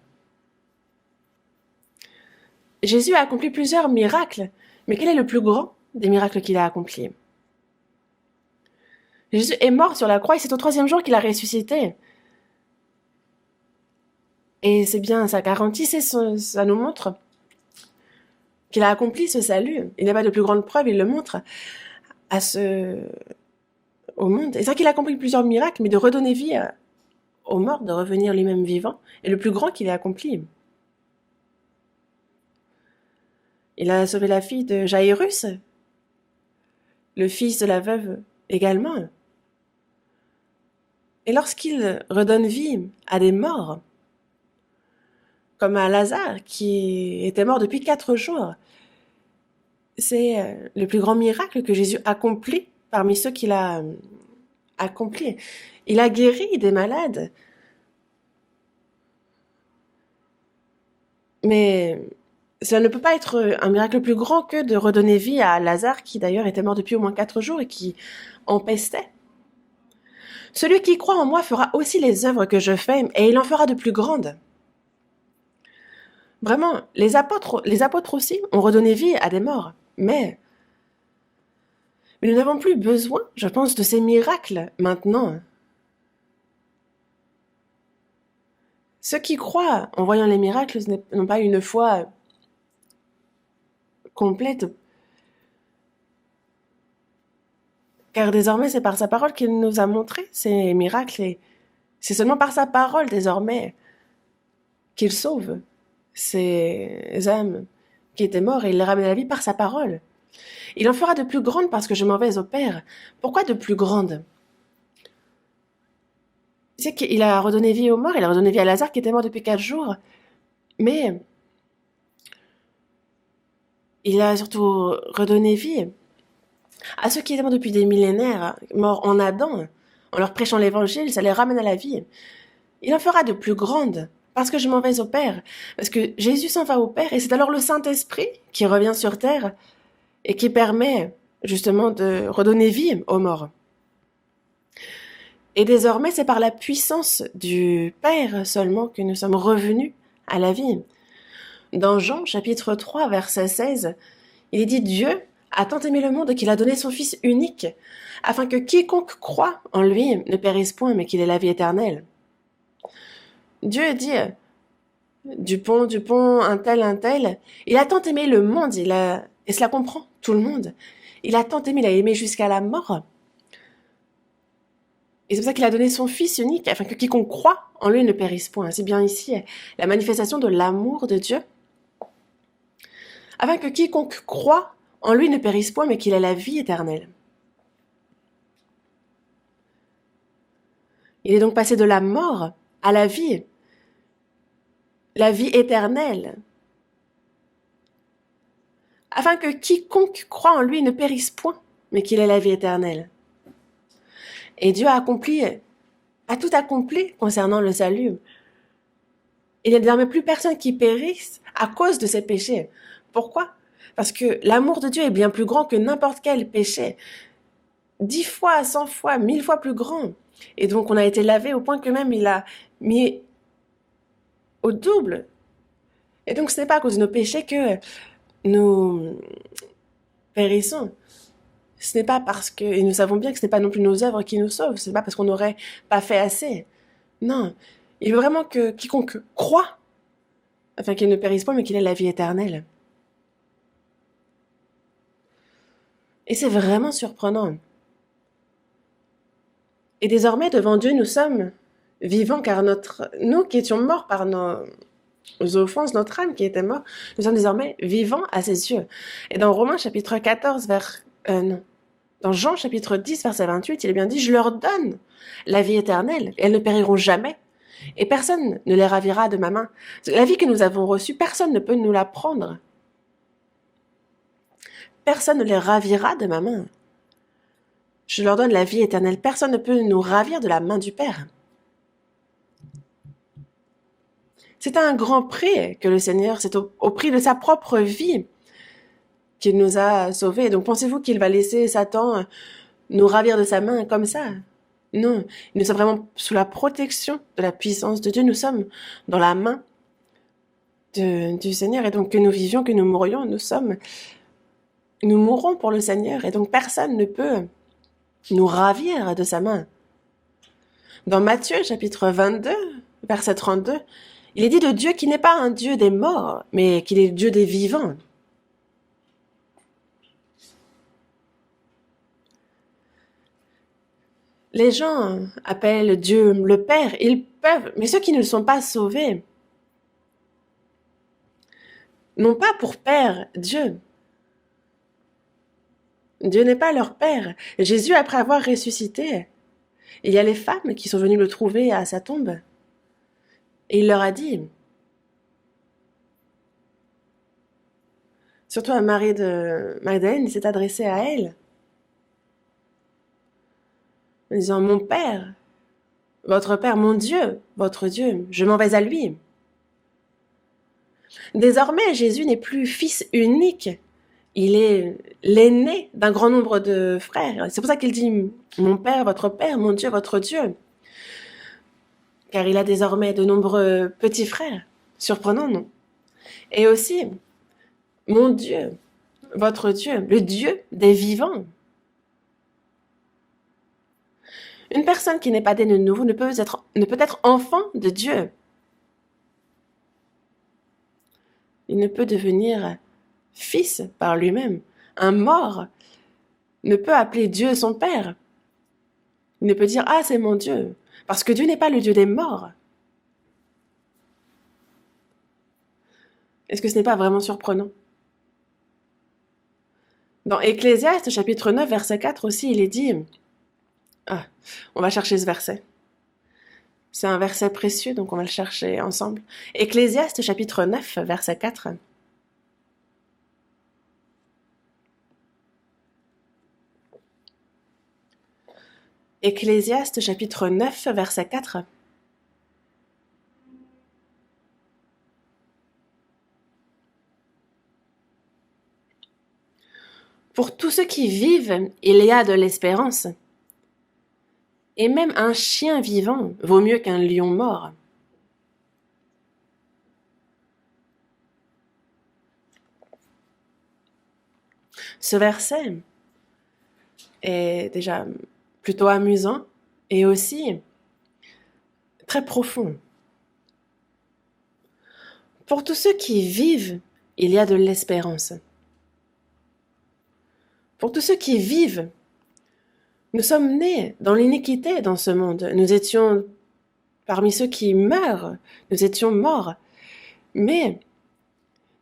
Jésus a accompli plusieurs miracles, mais quel est le plus grand des miracles qu'il a accomplis? Jésus est mort sur la croix et c'est au 3e jour qu'il a ressuscité. Et c'est bien sa garantie, ça nous montre qu'il a accompli ce salut. Il n'y a pas de plus grande preuve, il le montre au monde. Et c'est vrai qu'il a accompli plusieurs miracles, mais de redonner vie aux morts, de revenir lui-même vivant, est le plus grand qu'il ait accompli. Il a sauvé la fille de Jairus, le fils de la veuve également. Et lorsqu'il redonne vie à des morts, comme à Lazare qui était mort depuis 4 jours, c'est le plus grand miracle que Jésus accomplit parmi ceux qu'il a accomplis. Il a guéri des malades. Mais cela ne peut pas être un miracle plus grand que de redonner vie à Lazare, qui d'ailleurs était mort depuis au moins 4 jours et qui empestait. Celui qui croit en moi fera aussi les œuvres que je fais, et il en fera de plus grandes. Vraiment, les apôtres aussi ont redonné vie à des morts. Mais nous n'avons plus besoin, je pense, de ces miracles maintenant. Ceux qui croient en voyant les miracles n'ont pas une foi complète. Car désormais, c'est par sa parole qu'il nous a montré ces miracles. Et c'est seulement par sa parole, désormais, qu'il sauve ces âmes qui étaient morts et il les ramène à la vie par sa parole. Il en fera de plus grandes parce que je m'en vais au Père. Pourquoi de plus grandes? C'est qu'il a redonné vie aux morts, il a redonné vie à Lazare qui était mort depuis 4 jours. Mais il a surtout redonné vie à ceux qui étaient morts depuis des millénaires, morts en Adam. En leur prêchant l'évangile, ça les ramène à la vie. Il en fera de plus grandes parce que je m'en vais au Père. Parce que Jésus s'en va au Père et c'est alors le Saint-Esprit qui revient sur terre et qui permet justement de redonner vie aux morts. Et désormais, c'est par la puissance du Père seulement que nous sommes revenus à la vie. Dans Jean, chapitre 3, verset 16, il est dit « Dieu a tant aimé le monde qu'il a donné son Fils unique, afin que quiconque croit en lui ne périsse point, mais qu'il ait la vie éternelle. » Dieu dit Dupont, un tel, il a tant aimé le monde, et cela comprend tout le monde. Il a tant aimé, il a aimé jusqu'à la mort. Et c'est pour ça qu'il a donné son Fils unique, afin que quiconque croit en lui ne périsse point. C'est bien ici la manifestation de l'amour de Dieu. Afin que quiconque croit en lui ne périsse point, mais qu'il ait la vie éternelle. Il est donc passé de la mort à la vie éternelle. Afin que quiconque croit en lui ne périsse point, mais qu'il ait la vie éternelle. Et Dieu a tout accompli concernant le salut. Il n'y a désormais plus personne qui périsse à cause de ses péchés. Pourquoi? Parce que l'amour de Dieu est bien plus grand que n'importe quel péché. 10 fois, 100 fois, 1000 fois plus grand. Et donc on a été lavé au point que même il a mis au double. Et donc ce n'est pas à cause de nos péchés que nous périssons. Ce n'est pas parce que, et nous savons bien que ce n'est pas non plus nos œuvres qui nous sauvent, ce n'est pas parce qu'on n'aurait pas fait assez. Non, il veut vraiment que quiconque croit, afin qu'il ne périsse pas, mais qu'il ait la vie éternelle. Et c'est vraiment surprenant. Et désormais, devant Dieu, nous sommes vivants, car nous qui étions morts par nos offenses, notre âme qui était morte, nous sommes désormais vivants à ses yeux. Et dans Romains chapitre 14, dans Jean chapitre 10, verset 28, il est bien dit « Je leur donne la vie éternelle, et elles ne périront jamais, et personne ne les ravira de ma main. » La vie que nous avons reçue, personne ne peut nous la prendre. Personne ne les ravira de ma main. Je leur donne la vie éternelle. Personne ne peut nous ravir de la main du Père. C'est un grand prix que le Seigneur, c'est au prix de sa propre vie qu'il nous a sauvés. Donc pensez-vous qu'il va laisser Satan nous ravir de sa main comme ça. Non, nous sommes vraiment sous la protection de la puissance de Dieu. Nous sommes dans la main du Seigneur. Et donc que nous vivions, que nous mourions, nous mourrons pour le Seigneur. Et donc personne ne peut nous ravir de sa main. Dans Matthieu chapitre 22, verset 32, il est dit de Dieu qu'il n'est pas un Dieu des morts, mais qu'il est Dieu des vivants. Les gens appellent Dieu le Père, ils peuvent, mais ceux qui ne sont pas sauvés n'ont pas pour Père Dieu. Dieu n'est pas leur Père. Jésus, après avoir ressuscité, il y a les femmes qui sont venues le trouver à sa tombe. Et il leur a dit, surtout à Marie de Magdalene, il s'est adressé à elle, en disant, mon Père, votre Père, mon Dieu, votre Dieu, je m'en vais à lui. Désormais, Jésus n'est plus fils unique, il est l'aîné d'un grand nombre de frères. C'est pour ça qu'il dit, mon Père, mon Dieu, votre Dieu. Car il a désormais de nombreux petits frères. Surprenant, non? Et aussi, mon Dieu, votre Dieu, le Dieu des vivants. Une personne qui n'est pas née de nouveau ne peut être enfant de Dieu. Il ne peut devenir fils par lui-même. Un mort ne peut appeler Dieu son Père. Il ne peut dire « Ah, c'est mon Dieu », parce que Dieu n'est pas le Dieu des morts. Est-ce que ce n'est pas vraiment surprenant? Dans Ecclésiaste, chapitre 9, verset 4 aussi, il est dit... Ah, on va chercher ce verset. C'est un verset précieux, donc on va le chercher ensemble. Ecclésiaste, chapitre 9, verset 4. Ecclésiaste, chapitre 9, verset 4. Pour tous ceux qui vivent, il y a de l'espérance. Et même un chien vivant vaut mieux qu'un lion mort. Ce verset est déjà plutôt amusant et aussi très profond. Pour tous ceux qui vivent, il y a de l'espérance. Pour tous ceux qui vivent, nous sommes nés dans l'iniquité dans ce monde. Nous étions parmi ceux qui meurent. Nous étions morts. Mais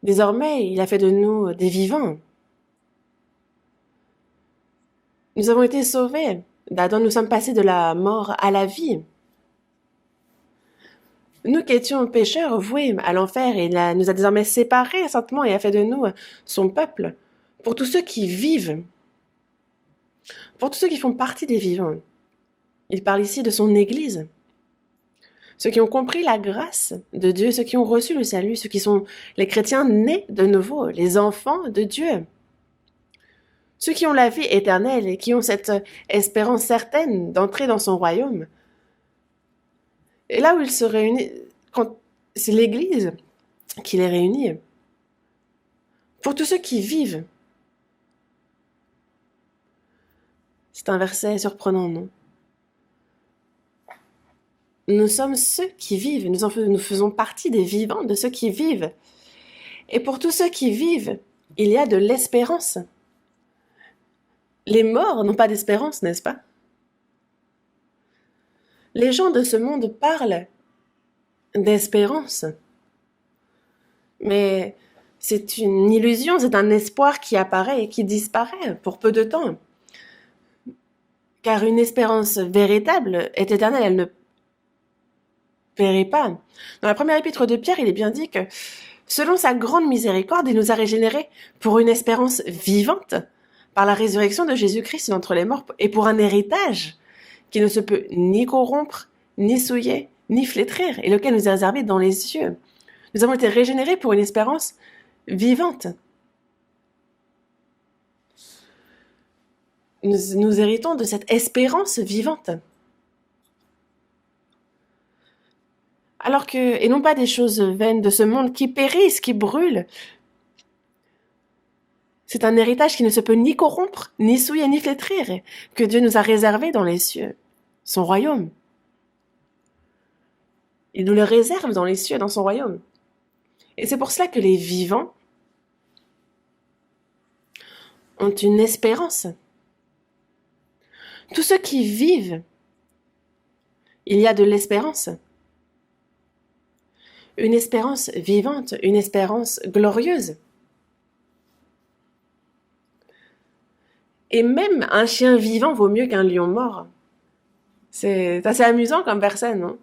désormais, il a fait de nous des vivants. Nous avons été sauvés. D'Adam, nous sommes passés de la mort à la vie. Nous qui étions pécheurs, voués à l'enfer, il nous a désormais séparés saintement et a fait de nous son peuple. Pour tous ceux qui vivent, pour tous ceux qui font partie des vivants. Il parle ici de son Église. Ceux qui ont compris la grâce de Dieu, ceux qui ont reçu le salut, ceux qui sont les chrétiens nés de nouveau, les enfants de Dieu. Ceux qui ont la vie éternelle et qui ont cette espérance certaine d'entrer dans son royaume. Et là où ils se réunissent, c'est l'Église qui les réunit. Pour tous ceux qui vivent. C'est un verset surprenant, non? Nous sommes ceux qui vivent, nous faisons partie des vivants, de ceux qui vivent. Et pour tous ceux qui vivent, il y a de l'espérance. Les morts n'ont pas d'espérance, n'est-ce pas? Les gens de ce monde parlent d'espérance. Mais c'est une illusion, c'est un espoir qui apparaît et qui disparaît pour peu de temps. Car une espérance véritable est éternelle, elle ne périt pas. Dans la première épître de Pierre, il est bien dit que, selon sa grande miséricorde, il nous a régénérés pour une espérance vivante, par la résurrection de Jésus-Christ d'entre les morts, et pour un héritage qui ne se peut ni corrompre, ni souiller, ni flétrir, et lequel nous est réservé dans les cieux. Nous avons été régénérés pour une espérance vivante. nous héritons de cette espérance vivante. Alors que, et non pas des choses vaines de ce monde qui périssent, qui brûlent. C'est un héritage qui ne se peut ni corrompre, ni souiller, ni flétrir, que Dieu nous a réservé dans les cieux, son royaume. Il nous le réserve dans les cieux, dans son royaume. Et c'est pour cela que les vivants ont une espérance. Tous ceux qui vivent, il y a de l'espérance. Une espérance vivante, une espérance glorieuse. Et même un chien vivant vaut mieux qu'un lion mort. C'est assez amusant comme personne, non?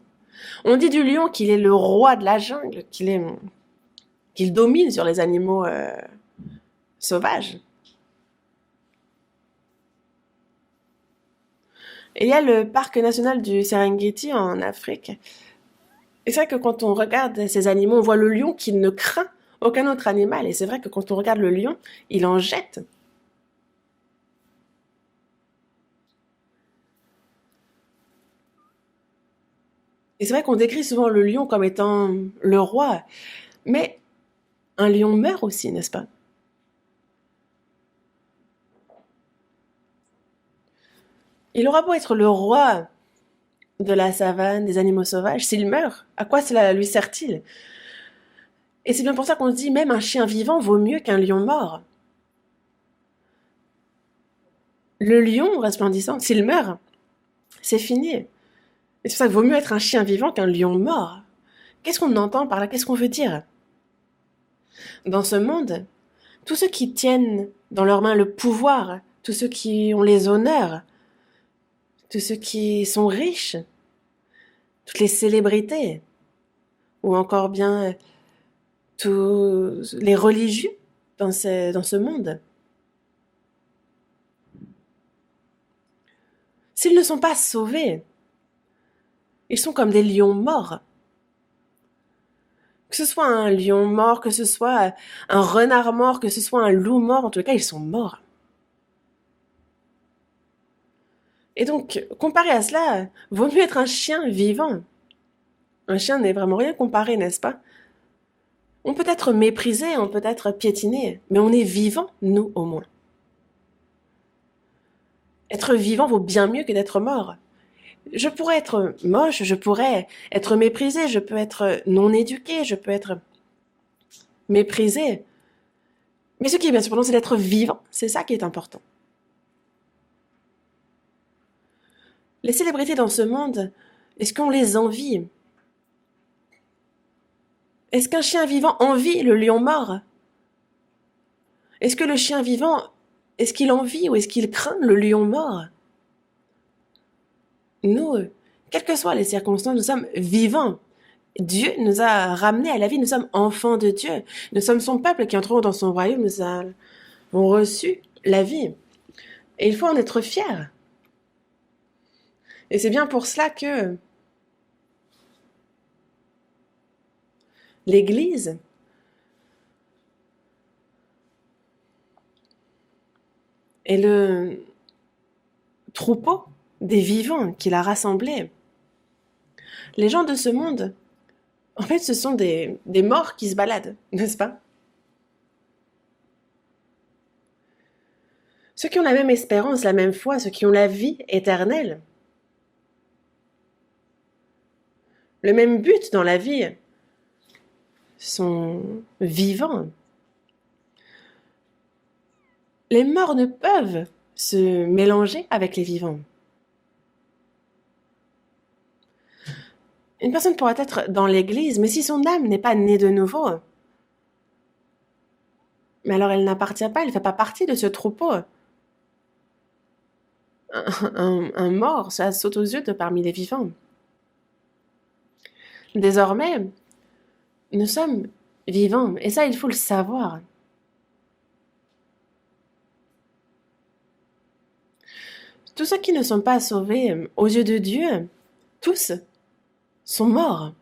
On dit du lion qu'il est le roi de la jungle, qu'il domine sur les animaux sauvages. Et il y a le parc national du Serengeti en Afrique. Et c'est vrai que quand on regarde ces animaux, on voit le lion qui ne craint aucun autre animal. Et c'est vrai que quand on regarde le lion, il en jette. Et c'est vrai qu'on décrit souvent le lion comme étant le roi. Mais un lion meurt aussi, n'est-ce pas? Il aura beau être le roi de la savane, des animaux sauvages, s'il meurt, à quoi cela lui sert-il? Et c'est bien pour ça qu'on se dit même un chien vivant vaut mieux qu'un lion mort. Le lion resplendissant, s'il meurt, c'est fini. Et c'est pour ça qu'il vaut mieux être un chien vivant qu'un lion mort. Qu'est-ce qu'on entend par là? Qu'est-ce qu'on veut dire? Dans ce monde, tous ceux qui tiennent dans leurs mains le pouvoir, tous ceux qui ont les honneurs, tous ceux qui sont riches, toutes les célébrités, ou encore bien tous les religieux dans ce monde, s'ils ne sont pas sauvés, ils sont comme des lions morts. Que ce soit un lion mort, que ce soit un renard mort, que ce soit un loup mort, en tout cas, ils sont morts. Et donc, comparé à cela, vaut mieux être un chien vivant. Un chien n'est vraiment rien comparé, n'est-ce pas? On peut être méprisé, on peut être piétiné, mais on est vivant, nous au moins. Être vivant vaut bien mieux que d'être mort. Je pourrais être moche, je pourrais être méprisé, je peux être non éduqué, je peux être méprisé. Mais ce qui est bien cependant, c'est d'être vivant. C'est ça qui est important. Les célébrités dans ce monde, est-ce qu'on les envie? Est-ce qu'un chien vivant envie le lion mort? Est-ce que le chien vivant, est-ce qu'il envie ou est-ce qu'il craint le lion mort? Nous, quelles que soient les circonstances, nous sommes vivants. Dieu nous a ramenés à la vie, nous sommes enfants de Dieu. Nous sommes son peuple qui entrons dans son royaume, nous avons reçu la vie. Et il faut en être fier. Et c'est bien pour cela que l'Église est le troupeau des vivants qu'il a rassemblés. Les gens de ce monde, en fait, ce sont des morts qui se baladent, n'est-ce pas? Ceux qui ont la même espérance, la même foi, ceux qui ont la vie éternelle, le même but dans la vie, sont vivants. Les morts ne peuvent se mélanger avec les vivants. Une personne pourrait être dans l'église, mais si son âme n'est pas née de nouveau, mais alors elle n'appartient pas, elle ne fait pas partie de ce troupeau. Un mort, ça saute aux yeux de parmi les vivants. Désormais, nous sommes vivants, et ça, il faut le savoir. Tous ceux qui ne sont pas sauvés aux yeux de Dieu, tous sont morts.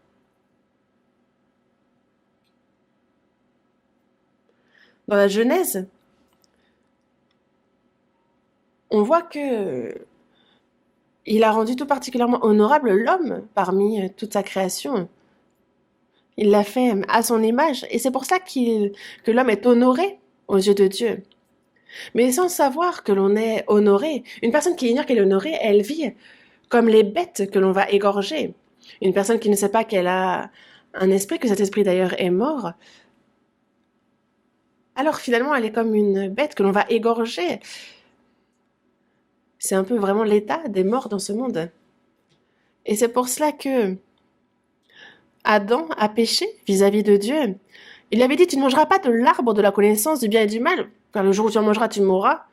Dans la Genèse, on voit que il a rendu tout particulièrement honorable l'homme parmi toute sa création. Il l'a fait à son image, et c'est pour ça que l'homme est honoré aux yeux de Dieu. Mais sans savoir que l'on est honoré, une personne qui ignore qu'elle est honorée, elle vit comme les bêtes que l'on va égorger. Une personne qui ne sait pas qu'elle a un esprit, que cet esprit d'ailleurs est mort, alors finalement elle est comme une bête que l'on va égorger. C'est un peu vraiment l'état des morts dans ce monde. Et c'est pour cela que Adam a péché vis-à-vis de Dieu. Il lui avait dit, tu ne mangeras pas de l'arbre de la connaissance du bien et du mal, car le jour où tu en mangeras, tu mourras.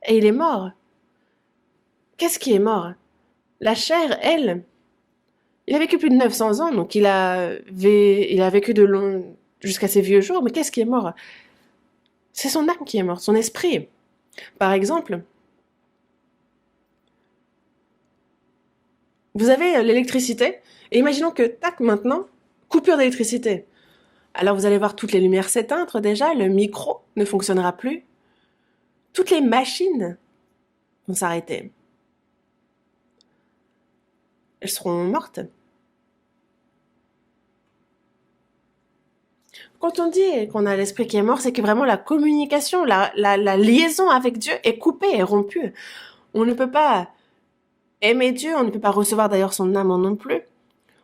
Et il est mort. Qu'est-ce qui est mort? La chair, elle, il a vécu plus de 900 ans, donc il a vécu de long jusqu'à ses vieux jours, mais qu'est-ce qui est mort? C'est son âme qui est morte, son esprit. Par exemple, vous avez l'électricité, et imaginons que, tac, maintenant, coupure d'électricité. Alors vous allez voir toutes les lumières s'éteindre déjà, le micro ne fonctionnera plus, toutes les machines vont s'arrêter. Elles seront mortes. Quand on dit qu'on a l'esprit qui est mort, c'est que vraiment la communication, la liaison avec Dieu est coupée, est rompue. On ne peut pas aimer Dieu, on ne peut pas recevoir d'ailleurs son âme non plus.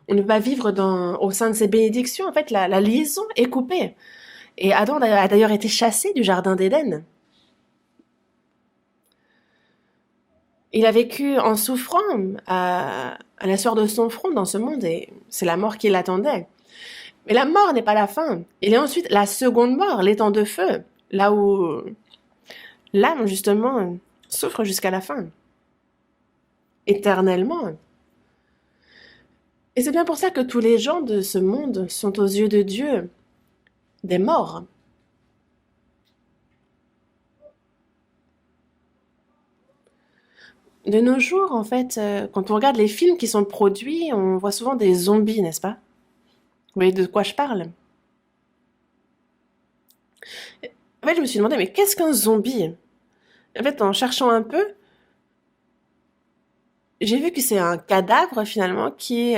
On ne peut pas vivre au sein de ses bénédictions. En fait, la liaison est coupée. Et Adam a d'ailleurs été chassé du jardin d'Éden. Il a vécu en souffrant à la sueur de son front dans ce monde, et c'est la mort qui l'attendait. Mais la mort n'est pas la fin. Il y a ensuite la seconde mort, l'étang de feu, là où l'âme, justement, souffre jusqu'à la fin, éternellement. Et c'est bien pour ça que tous les gens de ce monde sont aux yeux de Dieu des morts. De nos jours, en fait, quand on regarde les films qui sont produits, on voit souvent des zombies, n'est-ce pas? Vous voyez de quoi je parle? En fait, je me suis demandé, mais qu'est-ce qu'un zombie? En fait, en cherchant un peu, j'ai vu que c'est un cadavre finalement qui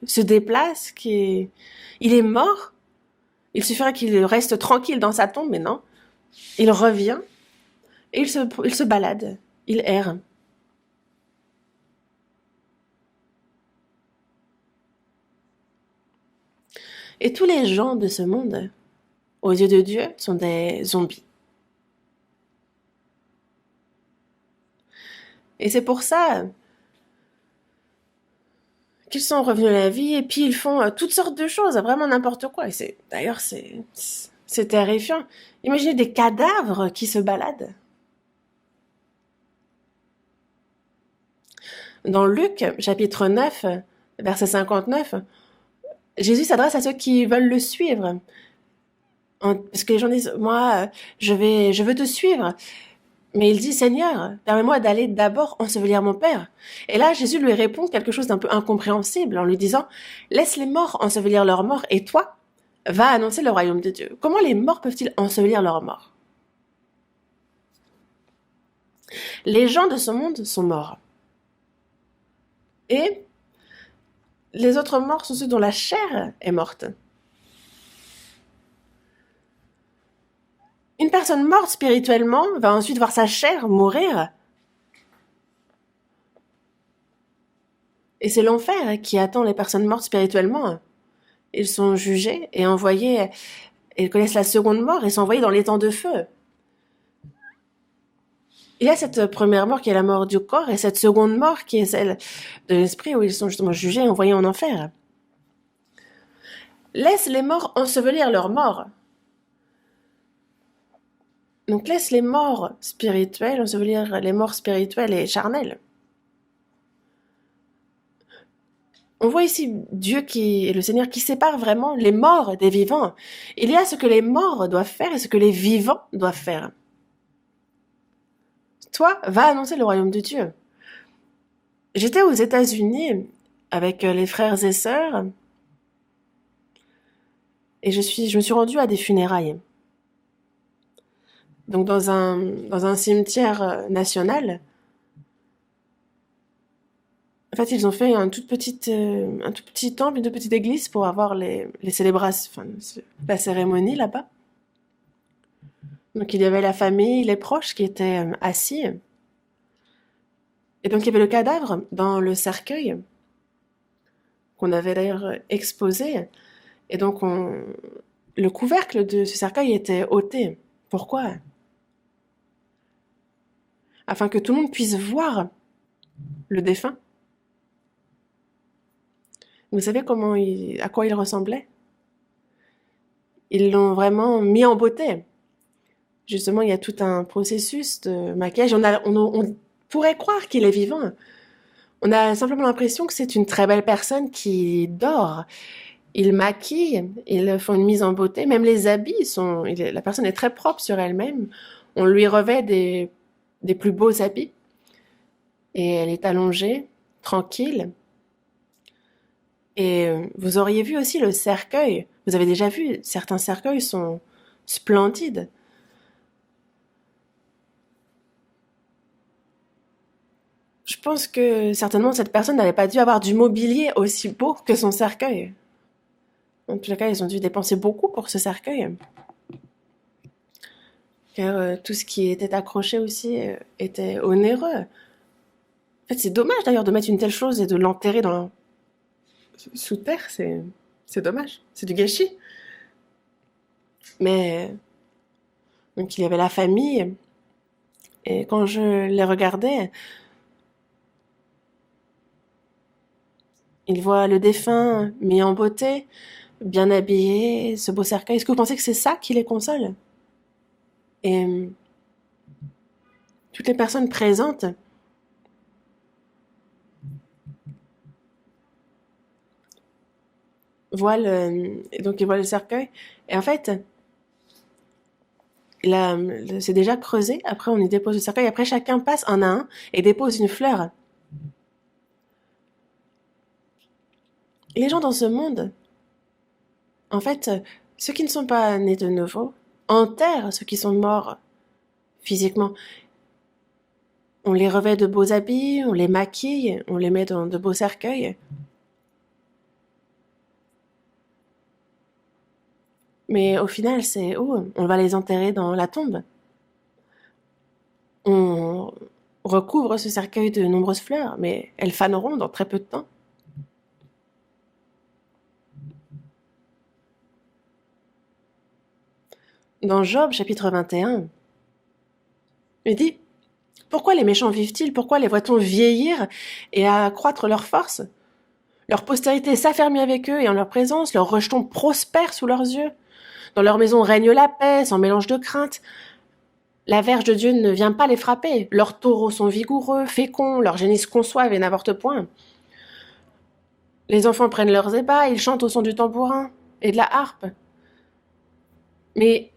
se déplace, il est mort. Il suffirait qu'il reste tranquille dans sa tombe, mais non. Il revient et il se balade, il erre. Et tous les gens de ce monde, aux yeux de Dieu, sont des zombies. Et c'est pour ça qu'ils sont revenus à la vie et puis ils font toutes sortes de choses, vraiment n'importe quoi. Et d'ailleurs, c'est terrifiant. Imaginez des cadavres qui se baladent. Dans Luc, chapitre 9, verset 59, Jésus s'adresse à ceux qui veulent le suivre. Parce que les gens disent, moi, je veux te suivre. Mais il dit, Seigneur, permets-moi d'aller d'abord ensevelir mon père. Et là, Jésus lui répond quelque chose d'un peu incompréhensible en lui disant, laisse les morts ensevelir leurs morts et toi, va annoncer le royaume de Dieu. Comment les morts peuvent-ils ensevelir leurs morts? Les gens de ce monde sont morts. Et les autres morts sont ceux dont la chair est morte. Une personne morte spirituellement va ensuite voir sa chair mourir. Et c'est l'enfer qui attend les personnes mortes spirituellement. Ils sont jugés et envoyés, ils connaissent la seconde mort et sont envoyés dans l'étang de feu. Il y a cette première mort qui est la mort du corps et cette seconde mort qui est celle de l'esprit où ils sont justement jugés et envoyés en enfer. Laisse les morts ensevelir leurs morts. Donc laisse les morts spirituels ensevelir les morts spirituelles et charnelles. On voit ici Dieu qui est le Seigneur qui sépare vraiment les morts des vivants. Il y a ce que les morts doivent faire et ce que les vivants doivent faire. Toi, va annoncer le royaume de Dieu. J'étais aux États-Unis avec les frères et sœurs et je me suis rendue à des funérailles. Donc dans un cimetière national, En fait, ils ont fait un tout petit temple, une toute petite église pour avoir les célébrations, enfin, la cérémonie là-bas. Donc il y avait la famille, les proches qui étaient assis. Et donc il y avait le cadavre dans le cercueil qu'on avait d'ailleurs exposé. Et donc le couvercle de ce cercueil était ôté. Pourquoi? Afin que tout le monde puisse voir le défunt. Vous savez à quoi il ressemblait? Ils l'ont vraiment mis en beauté. Justement, il y a tout un processus de maquillage. On pourrait croire qu'il est vivant. On a simplement l'impression que c'est une très belle personne qui dort. Ils maquillent, ils font une mise en beauté. Même les habits la personne est très propre sur elle-même. On lui revêt des plus beaux habits. Et elle est allongée, tranquille. Et vous auriez vu aussi le cercueil. Vous avez déjà vu, certains cercueils sont splendides. Je pense que certainement cette personne n'avait pas dû avoir du mobilier aussi beau que son cercueil. En tout cas, ils ont dû dépenser beaucoup pour ce cercueil. Car tout ce qui était accroché aussi était onéreux. En fait, c'est dommage d'ailleurs de mettre une telle chose et de l'enterrer sous terre. C'est dommage. C'est du gâchis. Mais donc il y avait la famille. Et quand je les regardais, ils voient le défunt mis en beauté, bien habillé, ce beau cercueil. Est-ce que vous pensez que c'est ça qui les console? Et toutes les personnes présentes donc ils voient le cercueil. Et en fait, c'est déjà creusé. Après, on y dépose le cercueil. Après, chacun passe un à un et dépose une fleur. Et les gens dans ce monde, en fait, ceux qui ne sont pas nés de nouveau, enterrent ceux qui sont morts physiquement. On les revêt de beaux habits, on les maquille, on les met dans de beaux cercueils. Mais au final, c'est où? On va les enterrer dans la tombe. On recouvre ce cercueil de nombreuses fleurs, mais elles faneront dans très peu de temps. Dans Job, chapitre 21, il dit: pourquoi les méchants vivent-ils? Pourquoi les voit-on vieillir et accroître leur force? Leur postérité s'affermit avec eux et en leur présence, leurs rejetons prospèrent sous leurs yeux. Dans leur maison règne la paix, sans mélange de crainte. La verge de Dieu ne vient pas les frapper. Leurs taureaux sont vigoureux, féconds, leurs génisses conçoivent et n'avortent point. Les enfants prennent leurs ébats, ils chantent au son du tambourin et de la harpe. Mais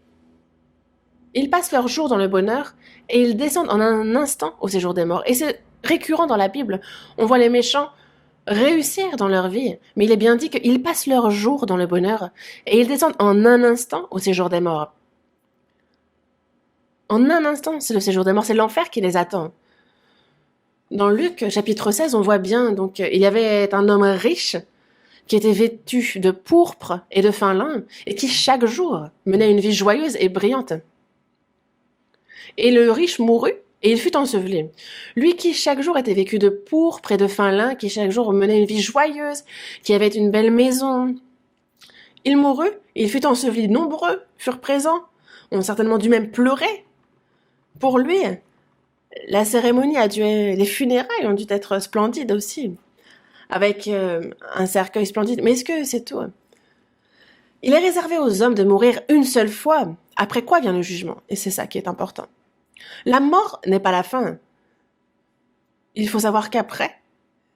ils passent leur jour dans le bonheur et ils descendent en un instant au séjour des morts. Et c'est récurrent dans la Bible. On voit les méchants réussir dans leur vie, mais il est bien dit qu'ils passent leur jour dans le bonheur et ils descendent en un instant au séjour des morts. En un instant, c'est le séjour des morts, c'est l'enfer qui les attend. Dans Luc, chapitre 16, on voit bien, donc, il y avait un homme riche qui était vêtu de pourpre et de fin lin et qui chaque jour menait une vie joyeuse et brillante. Et le riche mourut et il fut enseveli. Lui qui chaque jour était vêtu de pourpre et de fin lin, qui chaque jour menait une vie joyeuse, qui avait une belle maison, il mourut, il fut enseveli. Nombreux furent présents, ont certainement dû même pleurer pour lui. La cérémonie les funérailles ont dû être splendides aussi, avec un cercueil splendide. Mais est-ce que c'est tout? Il est réservé aux hommes de mourir une seule fois, après quoi vient le jugement. Et c'est ça qui est important. La mort n'est pas la fin. Il faut savoir qu'après,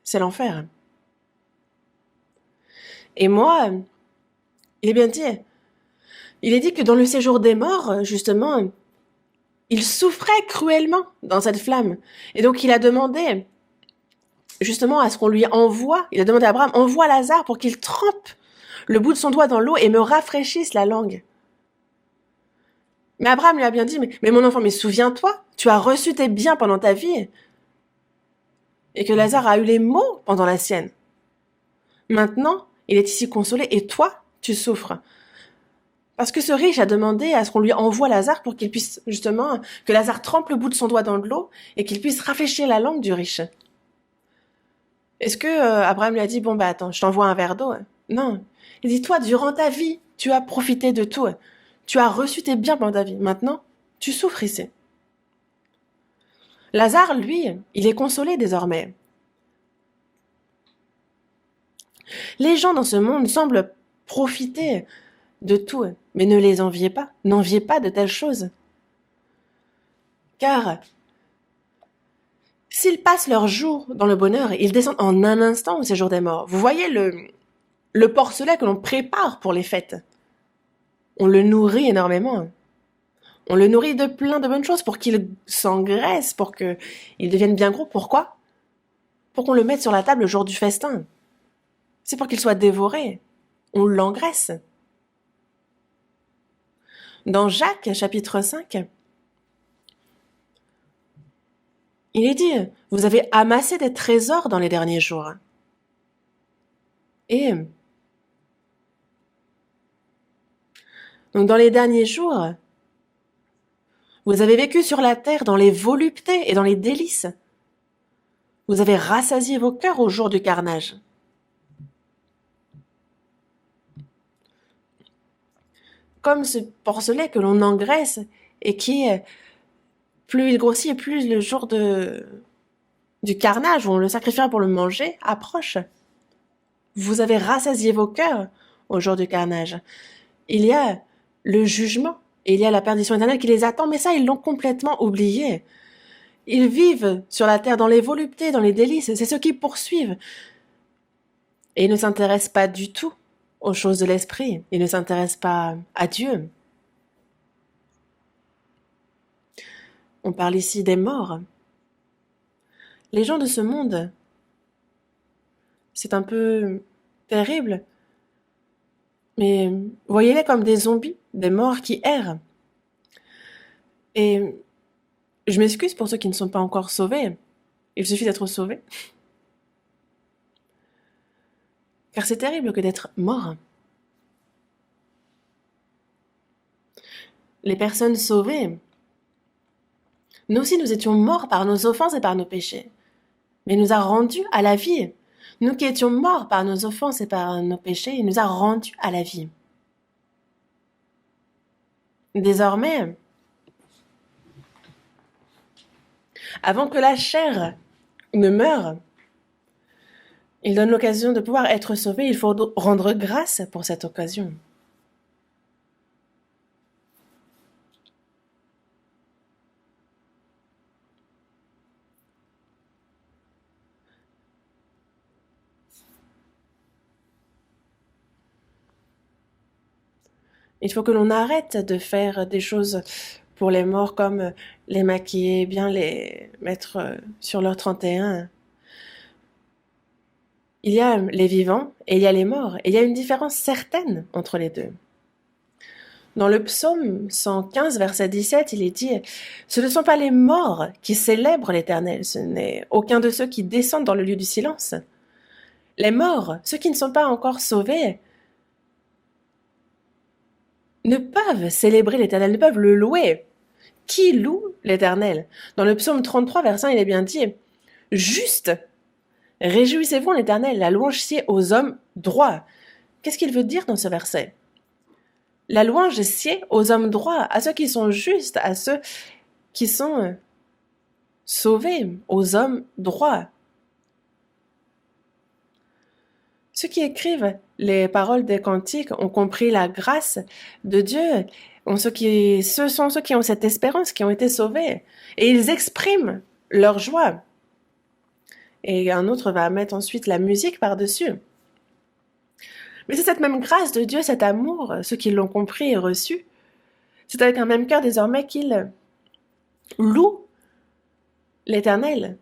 c'est l'enfer. Et moi, il est bien dit, il est dit que dans le séjour des morts, justement, il souffrait cruellement dans cette flamme. Et donc il a demandé, justement, à ce qu'on lui envoie, il a demandé à Abraham, envoie Lazare pour qu'il trempe le bout de son doigt dans l'eau et me rafraîchisse la langue. Mais Abraham lui a bien dit, mais mon enfant, mais souviens-toi, tu as reçu tes biens pendant ta vie. et que Lazare a eu les maux pendant la sienne. Maintenant, il est ici consolé et toi, tu souffres. Parce que ce riche a demandé à ce qu'on lui envoie Lazare pour qu'il puisse, justement, que Lazare trempe le bout de son doigt dans de l'eau et qu'il puisse rafraîchir la langue du riche. Est-ce que Abraham lui a dit, bon bah attends, je t'envoie un verre d'eau? Non. Il dit, toi, durant ta vie, tu as profité de tout. Tu as reçu tes biens pendant ta vie. Maintenant, tu souffres ici. Lazare, lui, il est consolé désormais. Les gens dans ce monde semblent profiter de tout, mais ne les enviez pas. N'enviez pas de telles choses. Car s'ils passent leur jour dans le bonheur, ils descendent en un instant au séjour des morts. Vous voyez le porcelet que l'on prépare pour les fêtes. On le nourrit énormément. On le nourrit de plein de bonnes choses pour qu'il s'engraisse, pour qu'il devienne bien gros. Pourquoi? Pour qu'on le mette sur la table le jour du festin. C'est pour qu'il soit dévoré. On l'engraisse. Dans Jacques, chapitre 5, il est dit, vous avez amassé des trésors dans les derniers jours. Et donc dans les derniers jours, vous avez vécu sur la terre dans les voluptés et dans les délices. Vous avez rassasié vos cœurs au jour du carnage. Comme ce porcelet que l'on engraisse et qui, plus il grossit et plus le jour du carnage, où on le sacrifiera pour le manger, approche. Vous avez rassasié vos cœurs au jour du carnage. Il y a le jugement, et il y a la perdition éternelle qui les attend, mais ça, ils l'ont complètement oublié. Ils vivent sur la terre dans les voluptés, dans les délices, c'est ceux qui poursuivent. Et ils ne s'intéressent pas du tout aux choses de l'esprit, ils ne s'intéressent pas à Dieu. On parle ici des morts. Les gens de ce monde, c'est un peu terrible, mais voyez-les comme des zombies, des morts qui errent. Et je m'excuse pour ceux qui ne sont pas encore sauvés. Il suffit d'être sauvé. Car c'est terrible que d'être mort. Les personnes sauvées, nous aussi nous étions morts par nos offenses et par nos péchés. Mais il nous a rendus à la vie. Nous qui étions morts par nos offenses et par nos péchés, il nous a rendus à la vie. Désormais, avant que la chair ne meure, il donne l'occasion de pouvoir être sauvé. Il faut rendre grâce pour cette occasion. Il faut que l'on arrête de faire des choses pour les morts comme les maquiller, bien les mettre sur leur 31. Il y a les vivants et il y a les morts. Et il y a une différence certaine entre les deux. Dans le psaume 115, verset 17, il est dit « Ce ne sont pas les morts qui célèbrent l'Éternel, ce n'est aucun de ceux qui descendent dans le lieu du silence. Les morts, ceux qui ne sont pas encore sauvés, ne peuvent célébrer l'Éternel, ne peuvent le louer. Qui loue l'Éternel? Dans le psaume 33, verset 1, il est bien dit « Juste, réjouissez-vous en l'Éternel, la louange sied aux hommes droits. » Qu'est-ce qu'il veut dire dans ce verset? La louange sied aux hommes droits, à ceux qui sont justes, à ceux qui sont sauvés, aux hommes droits. Ceux qui écrivent les paroles des cantiques ont compris la grâce de Dieu. Ce sont ceux qui ont cette espérance, qui ont été sauvés. Et ils expriment leur joie. Et un autre va mettre ensuite la musique par-dessus. Mais c'est cette même grâce de Dieu, cet amour, ceux qui l'ont compris et reçu. C'est avec un même cœur désormais qu'ils louent l'Éternel.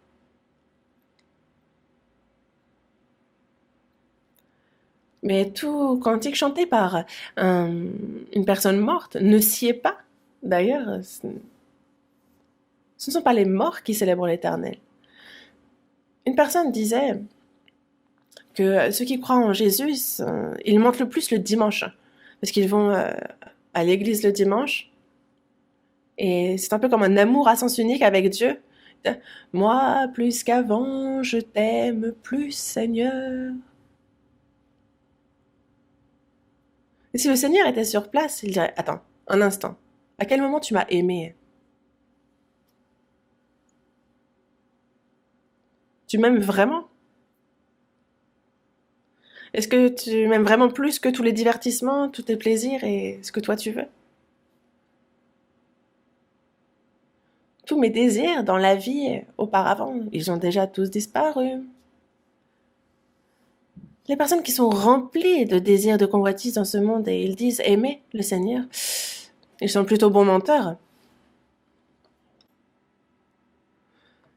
Mais tout cantique chanté par une personne morte ne sied pas. D'ailleurs, ce ne sont pas les morts qui célèbrent l'Éternel. Une personne disait que ceux qui croient en Jésus, ils mentent le plus le dimanche, parce qu'ils vont à l'église le dimanche, et c'est un peu comme un amour à sens unique avec Dieu. Moi, plus qu'avant, je t'aime plus, Seigneur. Et si le Seigneur était sur place, il dirait, attends, un instant, à quel moment tu m'as aimé? Tu m'aimes vraiment? Est-ce que tu m'aimes vraiment plus que tous les divertissements, tous tes plaisirs et ce que toi tu veux? Tous mes désirs dans la vie auparavant, ils ont déjà tous disparu. Les personnes qui sont remplies de désirs, de convoitises dans ce monde et ils disent aimer le Seigneur, ils sont plutôt bons menteurs.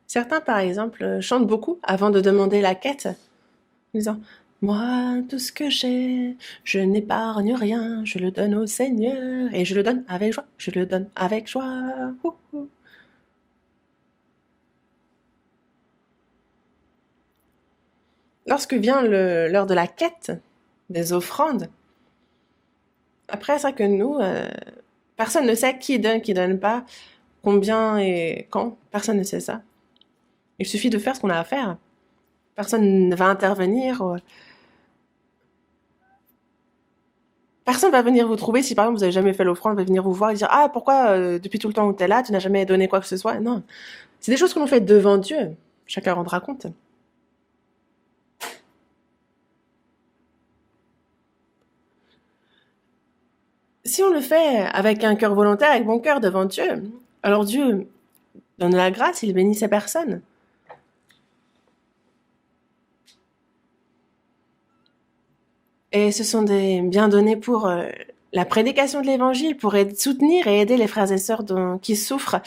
Certains, par exemple, chantent beaucoup avant de demander la quête, en disant moi, tout ce que j'ai, je n'épargne rien, je le donne au Seigneur et je le donne avec joie, je le donne avec joie. Ouh, ouh. Lorsque vient l'heure de la quête, des offrandes, après, c'est vrai que nous, personne ne sait qui donne pas, combien et quand. Personne ne sait ça. Il suffit de faire ce qu'on a à faire. Personne ne va intervenir. Personne va venir vous trouver si par exemple vous avez jamais fait l'offrande, va venir vous voir et dire ah pourquoi depuis tout le temps où tu es là, tu n'as jamais donné quoi que ce soit. Non, c'est des choses que l'on fait devant Dieu. Chacun rendra compte. Si on le fait avec un cœur volontaire, avec bon cœur devant Dieu, alors Dieu donne la grâce, il bénit ces personnes. Et ce sont des biens donnés pour la prédication de l'évangile, pour soutenir et aider les frères et sœurs qui souffrent,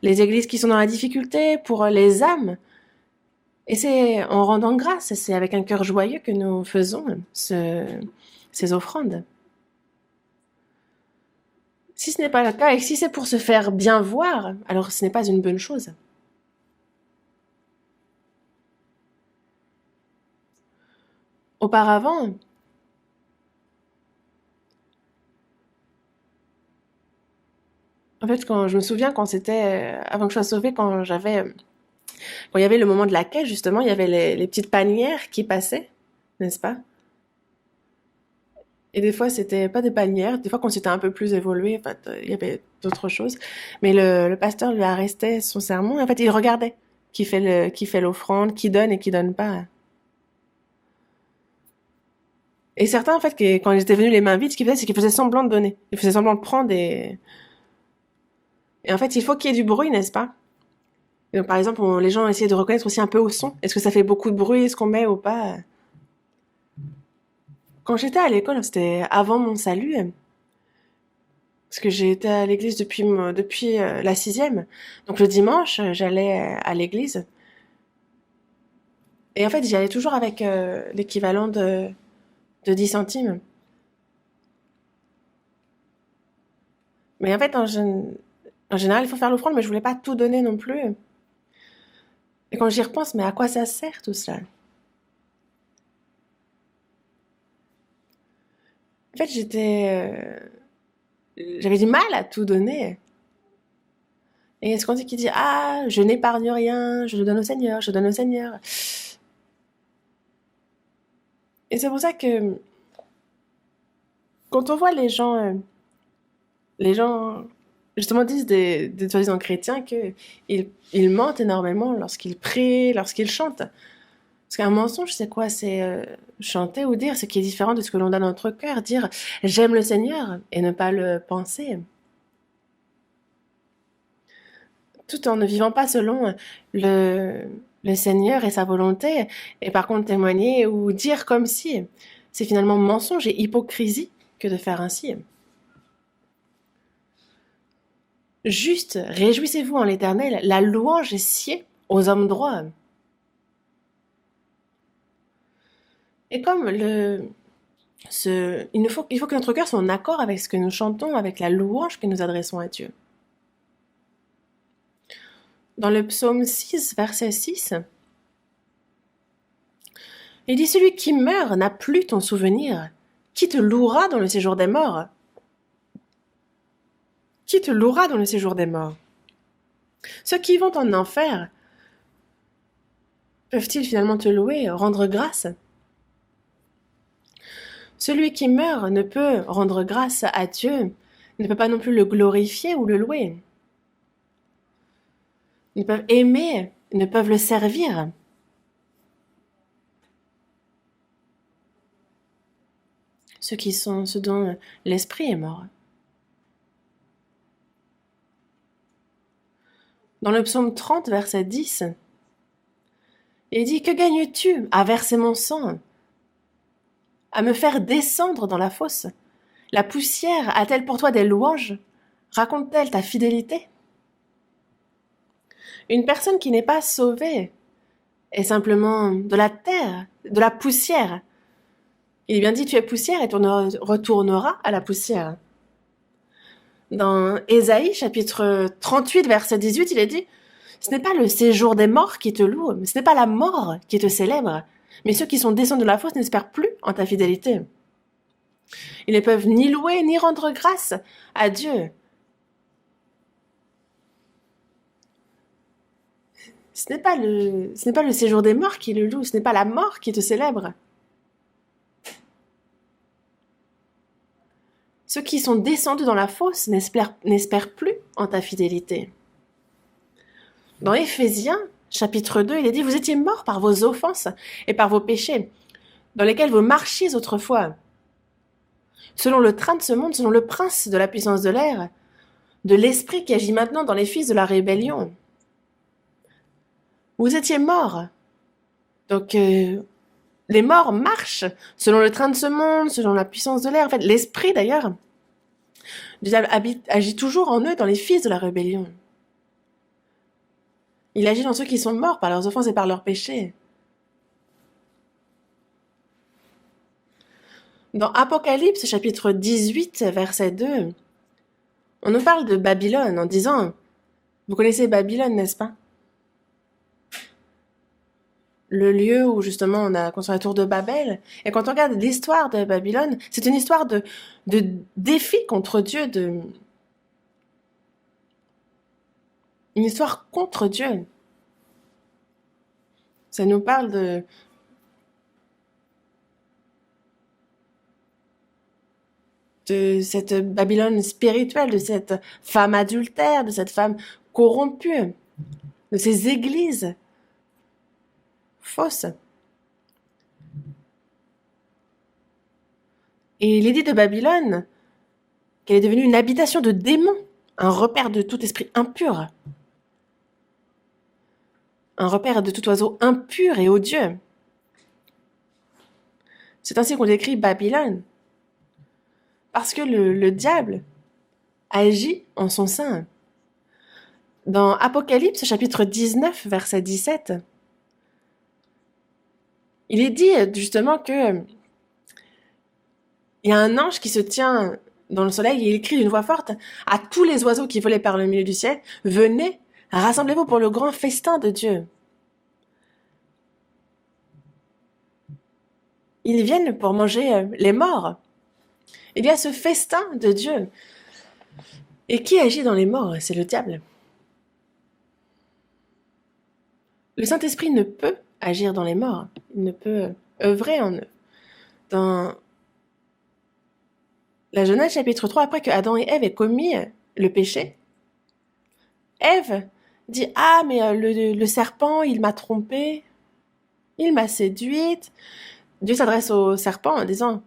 les églises qui sont dans la difficulté, pour les âmes. Et c'est en rendant grâce, c'est avec un cœur joyeux que nous faisons ces offrandes. Si ce n'est pas le cas, et si c'est pour se faire bien voir, alors ce n'est pas une bonne chose. Auparavant, en fait, quand je me souviens quand c'était avant que je sois sauvée, quand il y avait le moment de la quête, justement, il y avait les petites panières qui passaient, n'est-ce pas? Et des fois, c'était pas des panières. Des fois, quand c'était un peu plus évolué, en fait, il y avait d'autres choses. Mais le pasteur lui arrêtait son sermon. Et en fait, il regardait qui fait l'offrande, qui donne et qui donne pas. Et certains, en fait, quand ils étaient venus les mains vides, ce qu'ils faisaient, c'est qu'ils faisaient semblant de donner. Ils faisaient semblant de prendre et en fait, il faut qu'il y ait du bruit, n'est-ce pas? Et donc, par exemple, les gens essayaient de reconnaître aussi un peu au son. Est-ce que ça fait beaucoup de bruit, ce qu'on met ou pas? Quand j'étais à l'école, c'était avant mon salut, parce que j'ai été à l'église depuis la sixième. Donc le dimanche, j'allais à l'église. Et en fait, j'y allais toujours avec l'équivalent de 10 centimes. Mais en fait, en général, il faut faire l'offrande, mais je voulais pas tout donner non plus. Et quand j'y repense, mais à quoi ça sert tout cela? En fait, j'avais du mal à tout donner. Et est-ce qu'on dit qui dit, ah, je n'épargne rien, je le donne au Seigneur, je donne au Seigneur. Et c'est pour ça que quand on voit les gens justement disent des soi-disant chrétiens que ils mentent énormément lorsqu'ils prient, lorsqu'ils chantent. Parce qu'un mensonge, c'est quoi? C'est chanter ou dire ce qui est différent de ce que l'on a dans notre cœur. Dire j'aime le Seigneur et ne pas le penser. Tout en ne vivant pas selon le, le Seigneur et sa volonté. Et par contre témoigner ou dire comme si. C'est finalement mensonge et hypocrisie que de faire ainsi. Juste, réjouissez-vous en l'Éternel, la louange est sied aux hommes droits. Et comme il faut que notre cœur soit en accord avec ce que nous chantons, avec la louange que nous adressons à Dieu. Dans le psaume 6, verset 6, Il dit, celui qui meurt n'a plus ton souvenir. Qui te louera dans le séjour des morts? Qui te louera dans le séjour des morts? Ceux qui vont en enfer, peuvent-ils finalement te louer, rendre grâce? Celui qui meurt ne peut rendre grâce à Dieu, ne peut pas non plus le glorifier ou le louer. Ils peuvent aimer, ils ne peuvent le servir. Ceux dont l'esprit est mort. Dans le psaume 30, verset 10, il dit « Que gagnes-tu à verser mon sang, à me faire descendre dans la fosse? La poussière a-t-elle pour toi des louanges? Raconte-t-elle ta fidélité ?» Une personne qui n'est pas sauvée est simplement de la terre, de la poussière. Il est bien dit « Tu es poussière et tu retourneras à la poussière ». Dans Ésaïe, chapitre 38, verset 18, il est dit « Ce n'est pas le séjour des morts qui te loue, ce n'est pas la mort qui te célèbre, mais ceux qui sont descendus de la fosse n'espèrent plus en ta fidélité. » Ils ne peuvent ni louer ni rendre grâce à Dieu. Ce n'est pas le séjour des morts qui le loue, ce n'est pas la mort qui te célèbre. Ceux qui sont descendus dans la fosse n'espèrent plus en ta fidélité. Dans Éphésiens, chapitre 2, il est dit « Vous étiez morts par vos offenses et par vos péchés, dans lesquels vous marchiez autrefois, selon le train de ce monde, selon le prince de la puissance de l'air, de l'esprit qui agit maintenant dans les fils de la rébellion. » Vous étiez morts. Donc, les morts marchent selon le train de ce monde, selon la puissance de l'air. En fait, l'esprit, d'ailleurs, du diable agit toujours en eux, dans les fils de la rébellion. Il agit dans ceux qui sont morts par leurs offenses et par leurs péchés. Dans Apocalypse, chapitre 18, verset 2, on nous parle de Babylone en disant « Vous connaissez Babylone, n'est-ce pas ? Le lieu où justement on a construit la tour de Babel. Et quand on regarde l'histoire de Babylone, c'est une histoire de défi contre Dieu, une histoire contre Dieu. Ça nous parle de cette Babylone spirituelle, de cette femme adultère, de cette femme corrompue, de ces églises fausses. Et il est dit de Babylone qu'elle est devenue une habitation de démons, un repère de tout esprit impur, un repère de tout oiseau impur et odieux. C'est ainsi qu'on décrit Babylone, parce que le diable agit en son sein. Dans Apocalypse, chapitre 19, verset 17, il est dit justement que il y a un ange qui se tient dans le soleil et il crie d'une voix forte à tous les oiseaux qui volaient par le milieu du ciel, « Venez, rassemblez-vous pour le grand festin de Dieu. » Ils viennent pour manger les morts. Il y a ce festin de Dieu. Et qui agit dans les morts? C'est le diable. Le Saint-Esprit ne peut agir dans les morts. Il ne peut œuvrer en eux. Dans la Genèse chapitre 3, après que Adam et Ève aient commis le péché, Ève dit « Ah, mais le serpent, il m'a trompée, il m'a séduite. » Dieu s'adresse au serpent en disant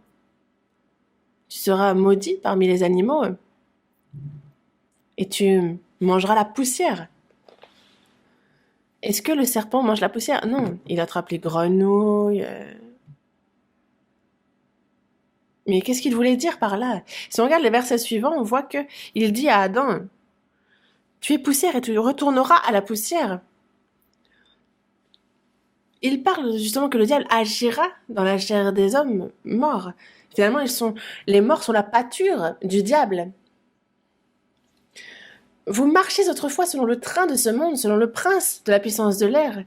« Tu seras maudit parmi les animaux et tu mangeras la poussière. » Est-ce que le serpent mange la poussière? Non, il attrape les grenouilles. Mais qu'est-ce qu'il voulait dire par là? Si on regarde les versets suivants, on voit qu'il dit à Adam « Tu es poussière et tu retourneras à la poussière. » Il parle justement que le diable agira dans la chair des hommes morts. Finalement, les morts sont la pâture du diable. Vous marchiez autrefois selon le train de ce monde, selon le prince de la puissance de l'air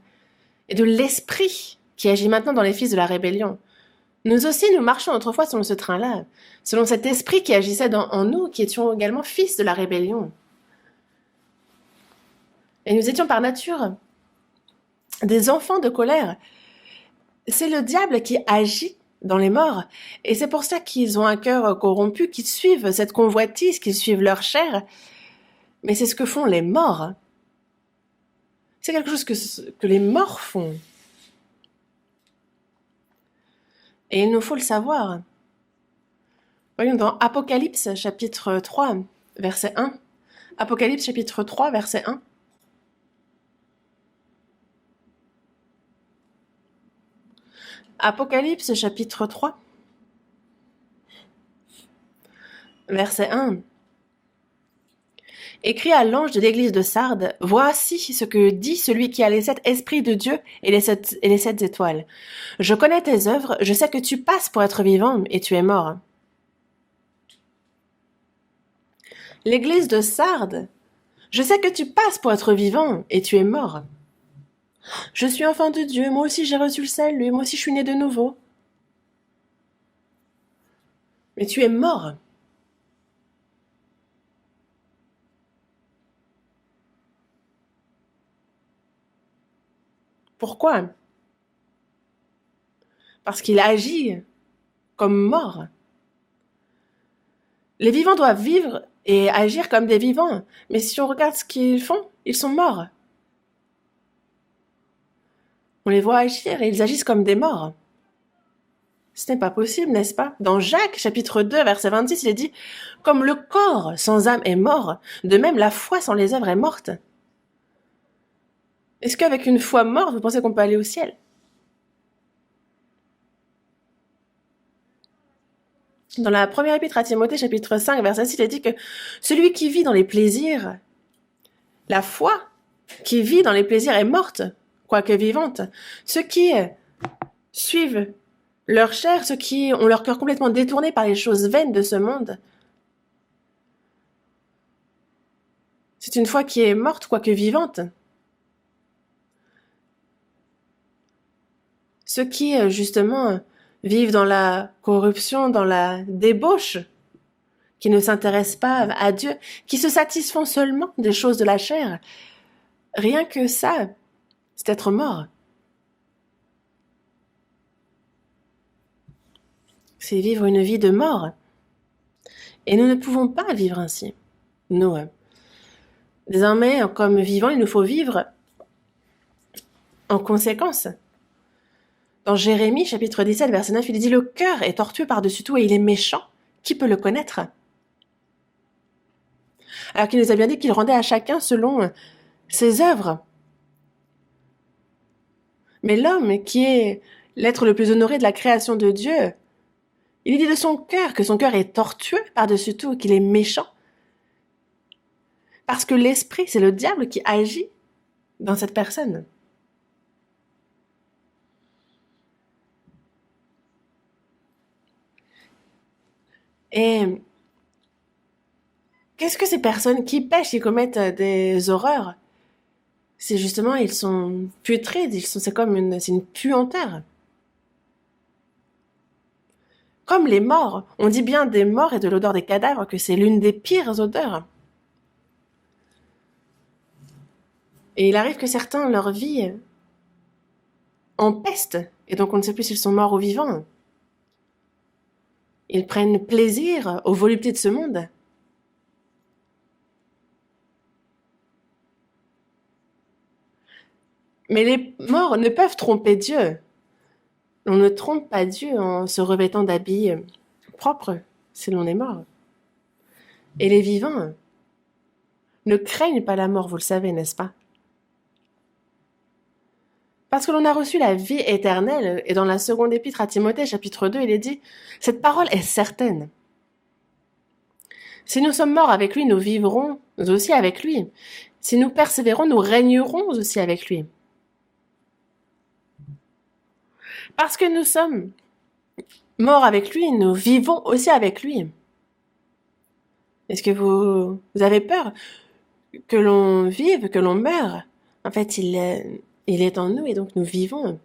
et de l'esprit qui agit maintenant dans les fils de la rébellion. Nous aussi, nous marchons autrefois selon ce train-là, selon cet esprit qui agissait en nous, qui étions également fils de la rébellion. Et nous étions par nature des enfants de colère. C'est le diable qui agit dans les morts. Et c'est pour ça qu'ils ont un cœur corrompu, qu'ils suivent cette convoitise, qu'ils suivent leur chair. Mais c'est ce que font les morts. C'est quelque chose que les morts font. Et il nous faut le savoir. Voyons dans Apocalypse chapitre 3, verset 1. Apocalypse chapitre 3, verset 1. Apocalypse chapitre 3, verset 1. Écrit à l'ange de l'église de Sardes, voici ce que dit celui qui a les 7 esprits de Dieu et les 7 étoiles. Je connais tes œuvres, je sais que tu passes pour être vivant et tu es mort. L'église de Sardes, je sais que tu passes pour être vivant et tu es mort. Je suis enfant de Dieu, moi aussi j'ai reçu le salut, moi aussi je suis né de nouveau. Mais tu es mort. Pourquoi? Parce qu'il agit comme mort. Les vivants doivent vivre et agir comme des vivants, mais si on regarde ce qu'ils font, ils sont morts. On les voit agir et ils agissent comme des morts. Ce n'est pas possible, n'est-ce pas? Dans Jacques, chapitre 2, verset 26, il est dit « Comme le corps sans âme est mort, de même la foi sans les œuvres est morte. » Est-ce qu'avec une foi morte, vous pensez qu'on peut aller au ciel? Dans la première épître à Timothée, chapitre 5, verset 6, il est dit que celui qui vit dans les plaisirs, la foi qui vit dans les plaisirs est morte, quoique vivante. Ceux qui suivent leur chair, ceux qui ont leur cœur complètement détourné par les choses vaines de ce monde, c'est une foi qui est morte, quoique vivante. Ceux qui, justement, vivent dans la corruption, dans la débauche, qui ne s'intéressent pas à Dieu, qui se satisfont seulement des choses de la chair, rien que ça, c'est être mort. C'est vivre une vie de mort. Et nous ne pouvons pas vivre ainsi. Nous, désormais, comme vivants, il nous faut vivre en conséquence. Dans Jérémie, chapitre 17, verset 9, il dit « Le cœur est tortueux par-dessus tout et il est méchant. Qui peut le connaître ?» Alors qu'il nous a bien dit qu'il rendait à chacun selon ses œuvres. Mais l'homme, qui est l'être le plus honoré de la création de Dieu, il dit de son cœur que son cœur est tortueux par-dessus tout, qu'il est méchant. Parce que l'esprit, c'est le diable qui agit dans cette personne. Et qu'est-ce que ces personnes qui pêchent, qui commettent des horreurs? C'est justement, ils sont putrides, c'est une puanteur. Comme les morts, on dit bien des morts et de l'odeur des cadavres que c'est l'une des pires odeurs. Et il arrive que certains, leur vie empeste, et donc on ne sait plus s'ils sont morts ou vivants. Ils prennent plaisir aux voluptés de ce monde. Mais les morts ne peuvent tromper Dieu. On ne trompe pas Dieu en se revêtant d'habits propres, si l'on est mort. Et les vivants ne craignent pas la mort, vous le savez, n'est-ce pas? Parce que l'on a reçu la vie éternelle, et dans la seconde épître à Timothée, chapitre 2, il est dit « Cette parole est certaine. Si nous sommes morts avec lui, nous vivrons aussi avec lui. Si nous persévérons, nous régnerons aussi avec lui. » Parce que nous sommes morts avec lui, nous vivons aussi avec lui. Est-ce que vous avez peur que l'on vive, que l'on meure? En fait, il est en nous et donc nous vivons.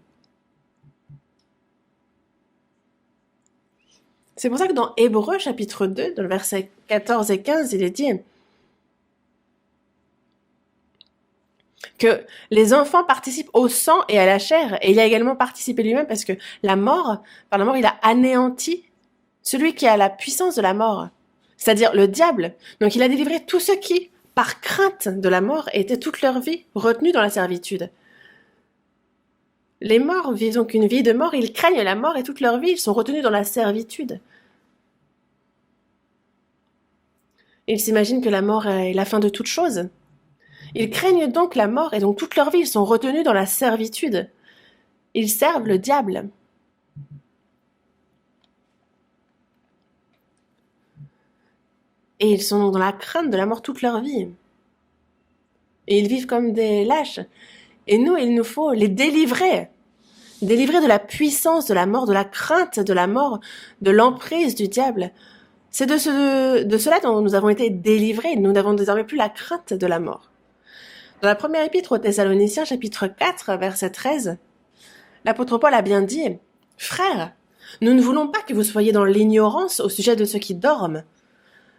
C'est pour ça que dans Hébreux chapitre 2, dans le verset 14 et 15, il est dit que les enfants participent au sang et à la chair, et il a également participé lui-même parce que par la mort, il a anéanti celui qui a la puissance de la mort, c'est-à-dire le diable. Donc il a délivré tous ceux qui, par crainte de la mort, étaient toute leur vie retenus dans la servitude. Les morts vivent donc une vie de mort, ils craignent la mort et toute leur vie, ils sont retenus dans la servitude. Ils s'imaginent que la mort est la fin de toute chose. Ils craignent donc la mort et donc toute leur vie, ils sont retenus dans la servitude. Ils servent le diable. Et ils sont donc dans la crainte de la mort toute leur vie. Et ils vivent comme des lâches. Et nous, il nous faut les délivrer. Délivrer de la puissance de la mort, de la crainte de la mort, de l'emprise du diable. C'est de cela dont nous avons été délivrés. Nous n'avons désormais plus la crainte de la mort. Dans la première épître aux Thessaloniciens, chapitre 4, verset 13, l'apôtre Paul a bien dit « Frères, nous ne voulons pas que vous soyez dans l'ignorance au sujet de ceux qui dorment,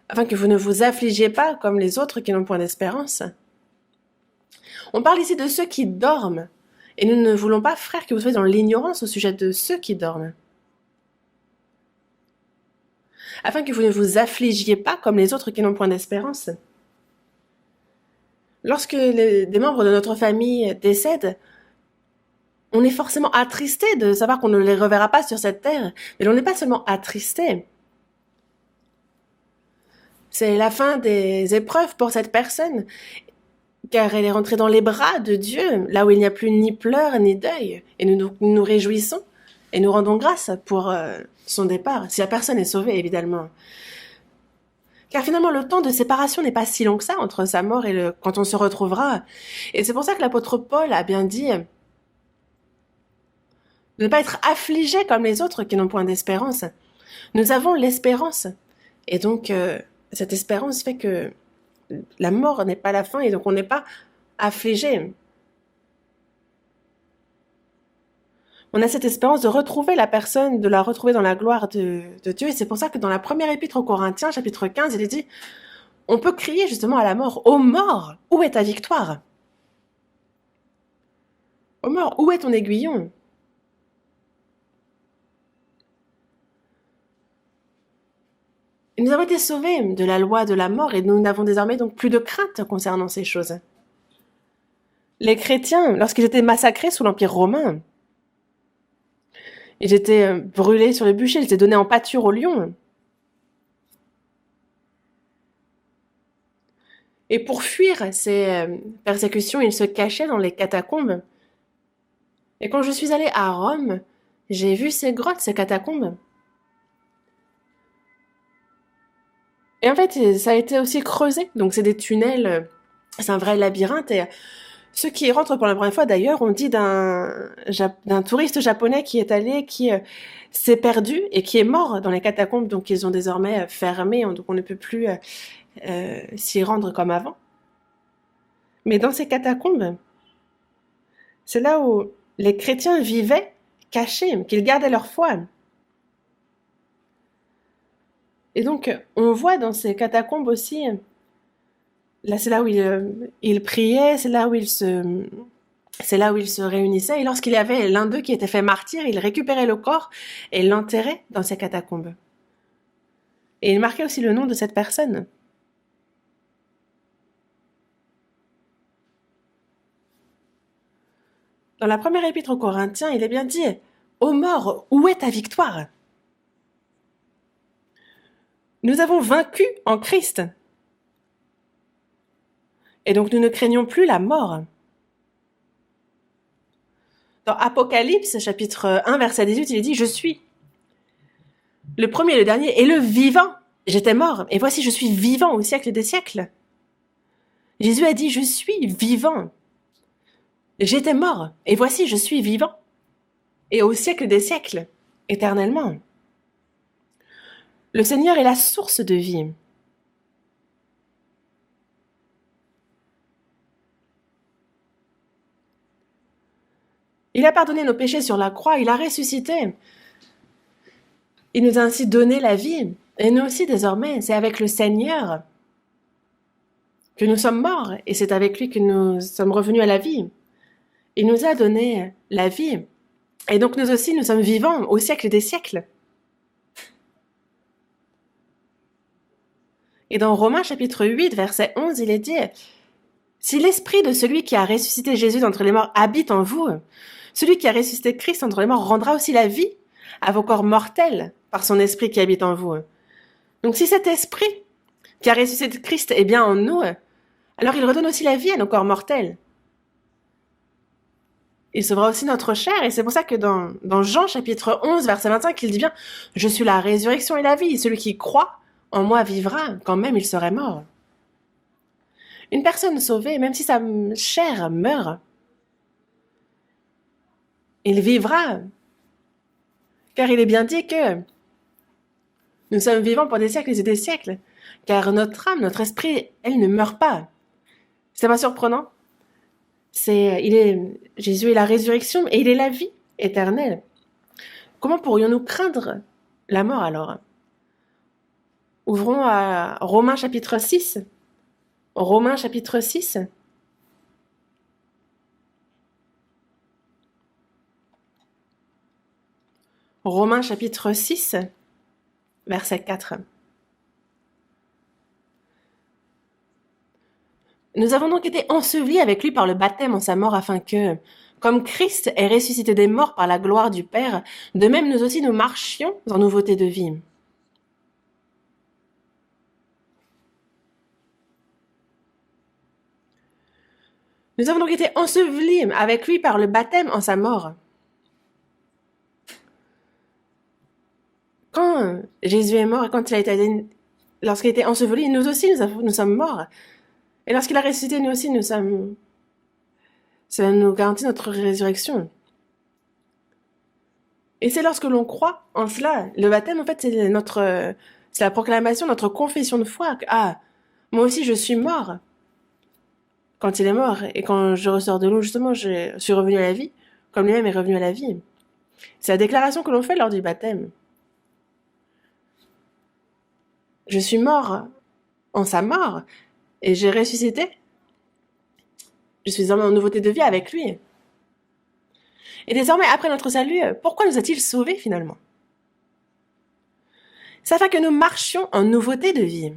afin que vous ne vous affligiez pas comme les autres qui n'ont point d'espérance. » On parle ici de ceux qui dorment, et nous ne voulons pas, frères, que vous soyez dans l'ignorance au sujet de ceux qui dorment, afin que vous ne vous affligiez pas comme les autres qui n'ont point d'espérance. Lorsque des membres de notre famille décèdent, on est forcément attristé de savoir qu'on ne les reverra pas sur cette terre, mais on n'est pas seulement attristé. C'est la fin des épreuves pour cette personne, car elle est rentrée dans les bras de Dieu, là où il n'y a plus ni pleurs ni deuil, et nous réjouissons et nous rendons grâce pour son départ, si la personne est sauvée, évidemment. Car finalement, le temps de séparation n'est pas si long que ça entre sa mort et quand on se retrouvera. Et c'est pour ça que l'apôtre Paul a bien dit de ne pas être affligé comme les autres qui n'ont point d'espérance. Nous avons l'espérance. Et donc, cette espérance fait que la mort n'est pas la fin et donc on n'est pas affligé. On a cette espérance de retrouver la personne, de la retrouver dans la gloire de Dieu. Et c'est pour ça que dans la première épître aux Corinthiens, chapitre 15, il est dit, on peut crier justement à la mort, ô mort, où est ta victoire? Ô mort, où est ton aiguillon? Et nous avons été sauvés de la loi de la mort et nous n'avons désormais donc plus de crainte concernant ces choses. Les chrétiens, lorsqu'ils étaient massacrés sous l'Empire romain, ils étaient brûlés sur les bûchers, ils étaient donnés en pâture aux lions. Et pour fuir ces persécutions, ils se cachaient dans les catacombes. Et quand je suis allée à Rome, j'ai vu ces grottes, ces catacombes. Et en fait, ça a été aussi creusé. Donc c'est des tunnels, c'est un vrai labyrinthe. Et ceux qui y rentrent pour la première fois, d'ailleurs, on dit d'un touriste japonais qui est allé, qui s'est perdu et qui est mort dans les catacombes. Donc ils ont désormais fermé, donc on ne peut plus s'y rendre comme avant. Mais dans ces catacombes, c'est là où les chrétiens vivaient cachés, qu'ils gardaient leur foi. Et donc, on voit dans ces catacombes aussi, là c'est là où ils priaient, c'est là où ils se réunissaient. Et lorsqu'il y avait l'un d'eux qui était fait martyr, il récupérait le corps et l'enterrait dans ces catacombes. Et il marquait aussi le nom de cette personne. Dans la première épître aux Corinthiens, il est bien dit « Ô mort, où est ta victoire ?» Nous avons vaincu en Christ. Et donc nous ne craignons plus la mort. Dans Apocalypse, chapitre 1, verset 18, il est dit « Je suis le premier et le dernier et le vivant. J'étais mort, et voici je suis vivant au siècle des siècles. » Jésus a dit « Je suis vivant. J'étais mort, et voici je suis vivant. Et au siècle des siècles, éternellement. » Le Seigneur est la source de vie. Il a pardonné nos péchés sur la croix, il a ressuscité. Il nous a ainsi donné la vie. Et nous aussi, désormais, c'est avec le Seigneur que nous sommes morts. Et c'est avec lui que nous sommes revenus à la vie. Il nous a donné la vie. Et donc nous aussi, nous sommes vivants au siècle des siècles. Et dans Romains chapitre 8, verset 11, il est dit « Si l'esprit de celui qui a ressuscité Jésus d'entre les morts habite en vous, celui qui a ressuscité Christ d'entre les morts rendra aussi la vie à vos corps mortels par son esprit qui habite en vous. » Donc si cet esprit qui a ressuscité Christ est bien en nous, alors il redonne aussi la vie à nos corps mortels. Il sauvera aussi notre chair, et c'est pour ça que dans Jean chapitre 11, verset 25, il dit bien « Je suis la résurrection et la vie, celui qui croit en moi vivra quand même il serait mort. » Une personne sauvée, même si sa chair meurt, il vivra, car il est bien dit que nous sommes vivants pour des siècles et des siècles, car notre âme, notre esprit, elle ne meurt pas. C'est pas surprenant? Jésus est la résurrection et il est la vie éternelle. Comment pourrions-nous craindre la mort alors? Ouvrons à Romains chapitre 6. Romains chapitre 6. Romains chapitre 6, verset 4. Nous avons donc été ensevelis avec lui par le baptême en sa mort afin que, comme Christ est ressuscité des morts par la gloire du Père, de même nous aussi nous marchions en nouveauté de vie. Nous avons donc été ensevelis avec lui par le baptême en sa mort. Quand Jésus est mort et quand lorsqu'il a été enseveli, nous aussi nous sommes morts. Et lorsqu'il a ressuscité, nous aussi cela nous garantit notre résurrection. Et c'est lorsque l'on croit en cela. Le baptême, en fait, c'est la proclamation, notre confession de foi. Moi aussi, je suis mort. Quand il est mort, et quand je ressors de l'eau, justement, je suis revenu à la vie, comme lui-même est revenu à la vie. C'est la déclaration que l'on fait lors du baptême. Je suis mort en sa mort, et j'ai ressuscité. Je suis désormais en nouveauté de vie avec lui. Et désormais, après notre salut, pourquoi nous a-t-il sauvés finalement? C'est afin que nous marchions en nouveauté de vie.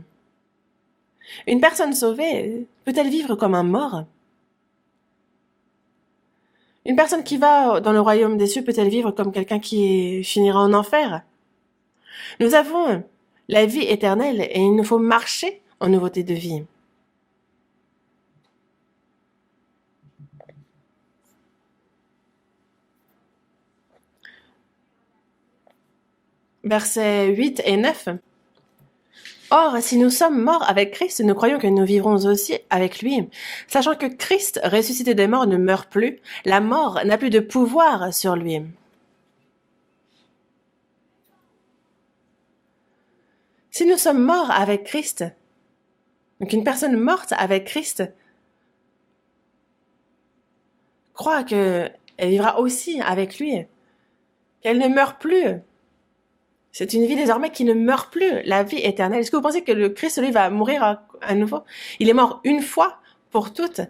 Une personne sauvée peut-elle vivre comme un mort? Une personne qui va dans le royaume des cieux peut-elle vivre comme quelqu'un qui finira en enfer? Nous avons la vie éternelle et il nous faut marcher en nouveauté de vie. Versets 8 et 9. Or, si nous sommes morts avec Christ, nous croyons que nous vivrons aussi avec lui. Sachant que Christ, ressuscité des morts, ne meurt plus, la mort n'a plus de pouvoir sur lui. Si nous sommes morts avec Christ, donc une personne morte avec Christ croit qu'elle vivra aussi avec lui, qu'elle ne meurt plus. C'est une vie désormais qui ne meurt plus, la vie éternelle. Est-ce que vous pensez que le Christ, lui, va mourir à nouveau? Il est mort une fois pour toutes.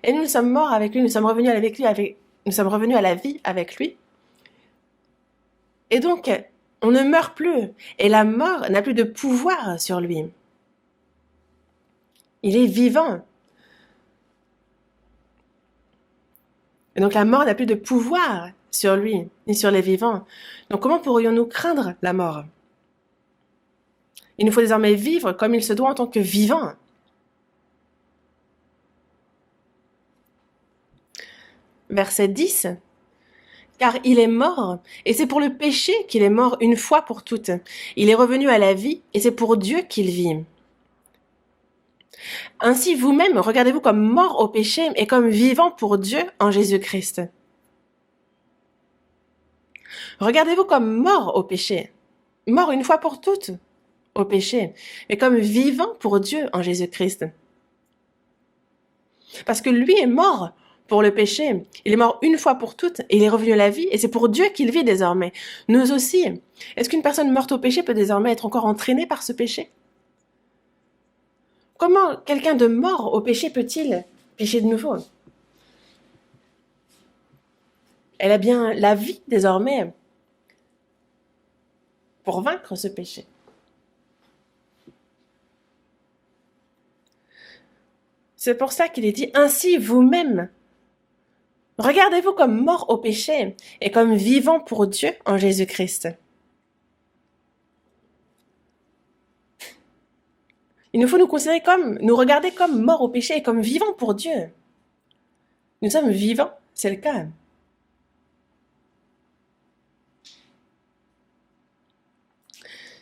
Et nous sommes morts avec lui, nous sommes revenus avec lui, nous sommes revenus à la vie avec lui. Et donc, on ne meurt plus. Et la mort n'a plus de pouvoir sur lui. Il est vivant. Et donc la mort n'a plus de pouvoir sur lui, ni sur les vivants. Donc comment pourrions-nous craindre la mort? Il nous faut désormais vivre comme il se doit en tant que vivants. Verset 10. Car il est mort, et c'est pour le péché qu'il est mort une fois pour toutes. Il est revenu à la vie, et c'est pour Dieu qu'il vit. Ainsi vous-même, regardez-vous comme mort au péché et comme vivant pour Dieu en Jésus-Christ. Regardez-vous comme mort au péché, mort une fois pour toutes au péché, mais comme vivant pour Dieu en Jésus-Christ. Parce que lui est mort pour le péché, il est mort une fois pour toutes et il est revenu à la vie et c'est pour Dieu qu'il vit désormais. Nous aussi. Est-ce qu'une personne morte au péché peut désormais être encore entraînée par ce péché? Comment quelqu'un de mort au péché peut-il pécher de nouveau? Elle a bien la vie désormais pour vaincre ce péché. C'est pour ça qu'il est dit ainsi vous-même. Regardez-vous comme mort au péché et comme vivant pour Dieu en Jésus-Christ. Il nous faut nous regarder comme morts au péché et comme vivants pour Dieu. Nous sommes vivants, c'est le cas.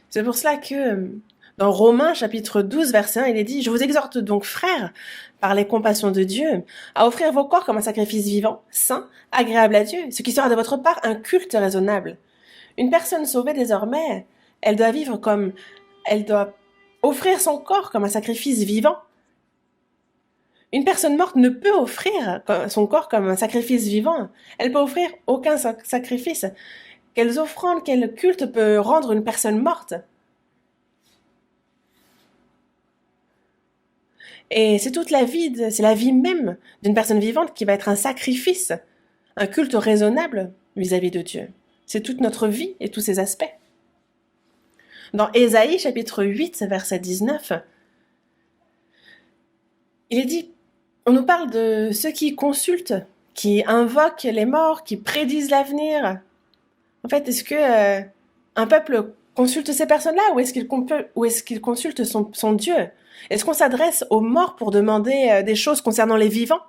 C'est pour cela que dans Romains chapitre 12 verset 1, il est dit « Je vous exhorte donc, frères, par les compassions de Dieu, à offrir vos corps comme un sacrifice vivant, saint, agréable à Dieu, ce qui sera de votre part un culte raisonnable. » Une personne sauvée désormais, elle doit offrir son corps comme un sacrifice vivant. Une personne morte ne peut offrir son corps comme un sacrifice vivant. Elle peut offrir aucun sacrifice. Quelles offrandes, quel culte peut rendre une personne morte? Et c'est toute la vie, c'est la vie même d'une personne vivante qui va être un sacrifice, un culte raisonnable vis-à-vis de Dieu. C'est toute notre vie et tous ses aspects. Dans Ésaïe chapitre 8 verset 19, il est dit, on nous parle de ceux qui consultent, qui invoquent les morts, qui prédisent l'avenir. En fait, est-ce que un peuple consulte ces personnes-là ou est-ce qu'il consulte son Dieu? Est-ce qu'on s'adresse aux morts pour demander des choses concernant les vivants?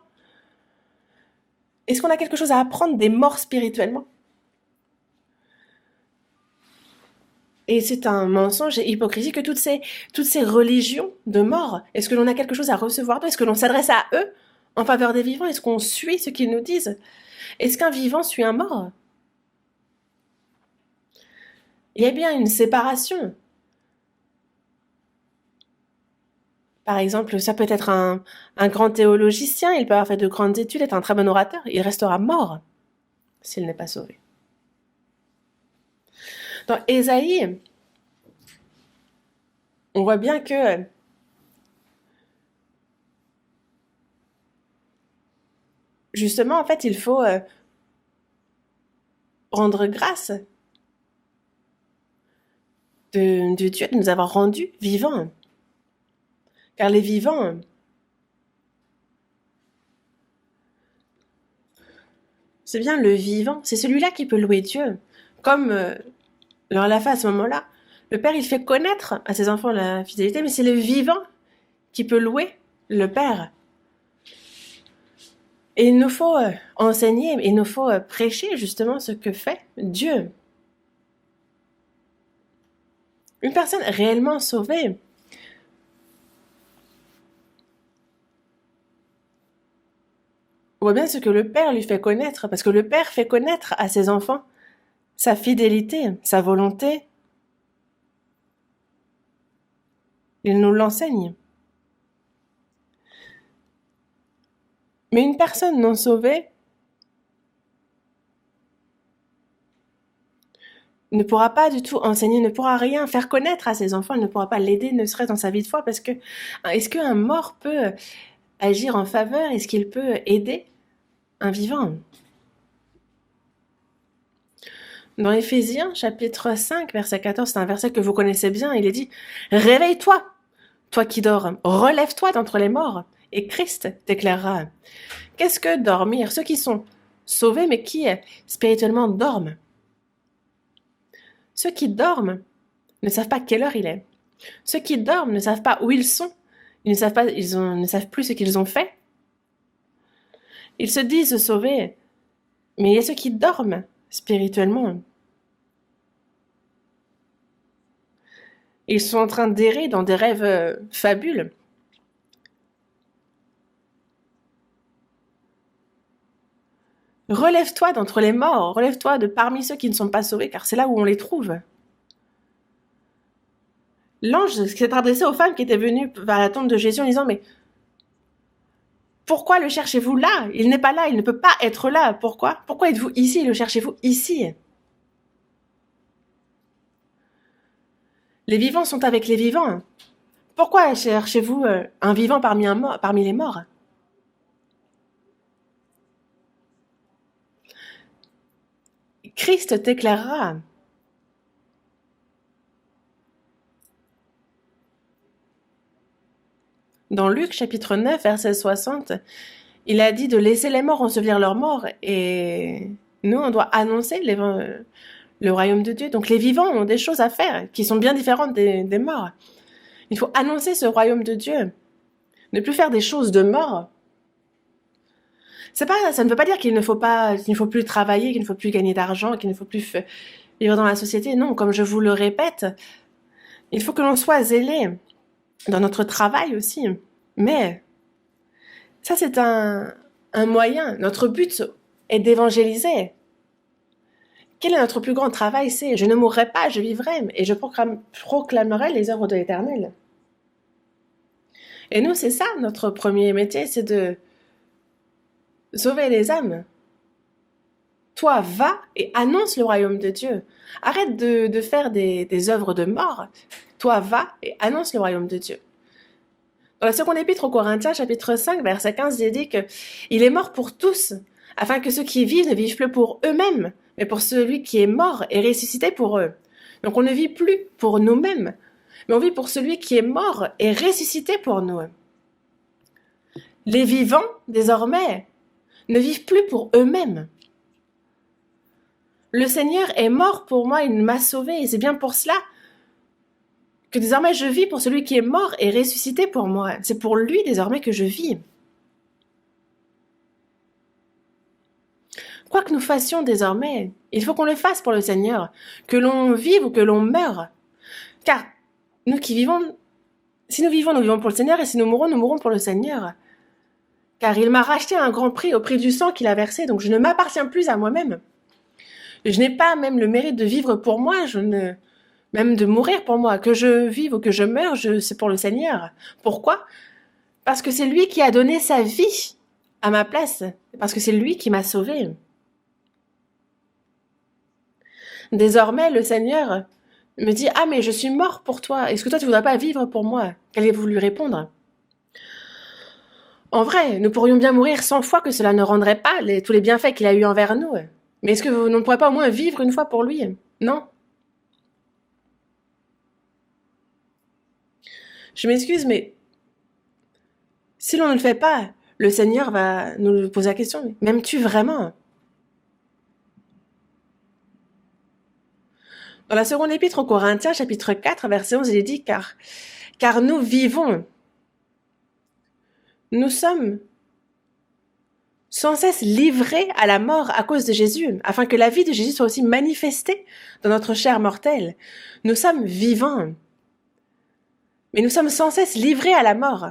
Est-ce qu'on a quelque chose à apprendre des morts spirituellement? Et c'est un mensonge et hypocrisie que toutes ces religions de mort, est-ce que l'on a quelque chose à recevoir d'eux? Est-ce que l'on s'adresse à eux en faveur des vivants? Est-ce qu'on suit ce qu'ils nous disent? Est-ce qu'un vivant suit un mort? Il y a bien une séparation. Par exemple, ça peut être un grand théologicien, il peut avoir fait de grandes études, être un très bon orateur, il restera mort s'il n'est pas sauvé. Dans Ésaïe, on voit bien que justement, en fait, il faut rendre grâce de Dieu de nous avoir rendus vivants. Car les vivants, c'est bien le vivant, c'est celui-là qui peut louer Dieu. Comme leur l'a fait à ce moment-là. Le Père, il fait connaître à ses enfants la fidélité, mais c'est le vivant qui peut louer le Père. Et il nous faut enseigner, il nous faut prêcher justement ce que fait Dieu. Une personne réellement sauvée, on voit bien ce que le Père lui fait connaître, parce que le Père fait connaître à ses enfants sa fidélité, sa volonté. Il nous l'enseigne. Mais une personne non sauvée ne pourra pas du tout enseigner, ne pourra rien faire connaître à ses enfants, elle ne pourra pas l'aider, ne serait-ce dans sa vie de foi, parce que est-ce qu'un mort peut agir en faveur? Est-ce qu'il peut aider un vivant? Dans Éphésiens, chapitre 5, verset 14, c'est un verset que vous connaissez bien, il est dit « Réveille-toi, toi qui dors, relève-toi d'entre les morts, et Christ t'éclairera. » Qu'est-ce que dormir? Ceux qui sont sauvés, mais qui spirituellement dorment. Ceux qui dorment ne savent pas quelle heure il est. Ceux qui dorment ne savent pas où ils sont. Ils ne savent plus ce qu'ils ont fait. Ils se disent sauvés, mais il y a ceux qui dorment spirituellement. Ils sont en train d'errer dans des rêves fabules. Relève-toi d'entre les morts, relève-toi de parmi ceux qui ne sont pas sauvés, car c'est là où on les trouve. L'ange s'est adressé aux femmes qui étaient venues vers la tombe de Jésus en disant « Mais Pourquoi le cherchez-vous là? Il n'est pas là, il ne peut pas être là. Pourquoi? Pourquoi êtes-vous ici? Le cherchez-vous ici? Les vivants sont avec les vivants. Pourquoi cherchez-vous un vivant parmi les morts? Christ t'éclairera. Dans Luc chapitre 9, verset 60, il a dit de laisser les morts ensevelir leurs morts et nous, on doit annoncer le royaume de Dieu. Donc les vivants ont des choses à faire qui sont bien différentes des morts. Il faut annoncer ce royaume de Dieu. Ne plus faire des choses de mort. Ça ne veut pas dire qu'il ne faut plus travailler, qu'il ne faut plus gagner d'argent, qu'il ne faut plus vivre dans la société. Non, comme je vous le répète, il faut que l'on soit zélé dans notre travail aussi. Mais ça, c'est un moyen. Notre but est d'évangéliser. Quel est notre plus grand travail? C'est je ne mourrai pas, je vivrai et je proclamerai les œuvres de l'Éternel. Et nous, c'est ça notre premier métier, c'est de sauver les âmes. Toi, va et annonce le royaume de Dieu. Arrête de faire des œuvres de mort. Toi, va et annonce le royaume de Dieu. Dans la seconde épître aux Corinthiens, chapitre 5, verset 15, il dit que il est mort pour tous, afin que ceux qui vivent ne vivent plus pour eux-mêmes, mais pour celui qui est mort et ressuscité pour eux. Donc on ne vit plus pour nous-mêmes, mais on vit pour celui qui est mort et ressuscité pour nous. Les vivants, désormais, ne vivent plus pour eux-mêmes. Le Seigneur est mort pour moi, il m'a sauvé, et c'est bien pour cela que désormais je vis pour celui qui est mort et ressuscité pour moi. C'est pour lui désormais que je vis. Quoi que nous fassions désormais, il faut qu'on le fasse pour le Seigneur, que l'on vive ou que l'on meure. Car nous qui vivons, si nous vivons pour le Seigneur, et si nous mourrons pour le Seigneur. Car il m'a racheté à un grand prix, au prix du sang qu'il a versé, donc je ne m'appartiens plus à moi-même. Je n'ai pas même le mérite de vivre pour moi, même de mourir pour moi. Que je vive ou que je meure, c'est pour le Seigneur. Pourquoi? Parce que c'est lui qui a donné sa vie à ma place. Parce que c'est lui qui m'a sauvé. Désormais, le Seigneur me dit « Ah, mais je suis mort pour toi. Est-ce que toi, tu ne voudrais pas vivre pour moi ?» Qu'allez-vous lui répondre? En vrai, nous pourrions bien mourir 100 fois que cela ne rendrait pas tous les bienfaits qu'il a eu envers nous. Mais est-ce que vous ne pourrez pas au moins vivre une fois pour lui? Non. Je m'excuse, mais si l'on ne le fait pas, le Seigneur va nous poser la question, m'aimes-tu vraiment? Dans la seconde épître aux Corinthiens, chapitre 4, verset 11, il est dit, car nous vivons, nous sommes sans cesse livrés à la mort à cause de Jésus, afin que la vie de Jésus soit aussi manifestée dans notre chair mortelle. Nous sommes vivants, mais nous sommes sans cesse livrés à la mort.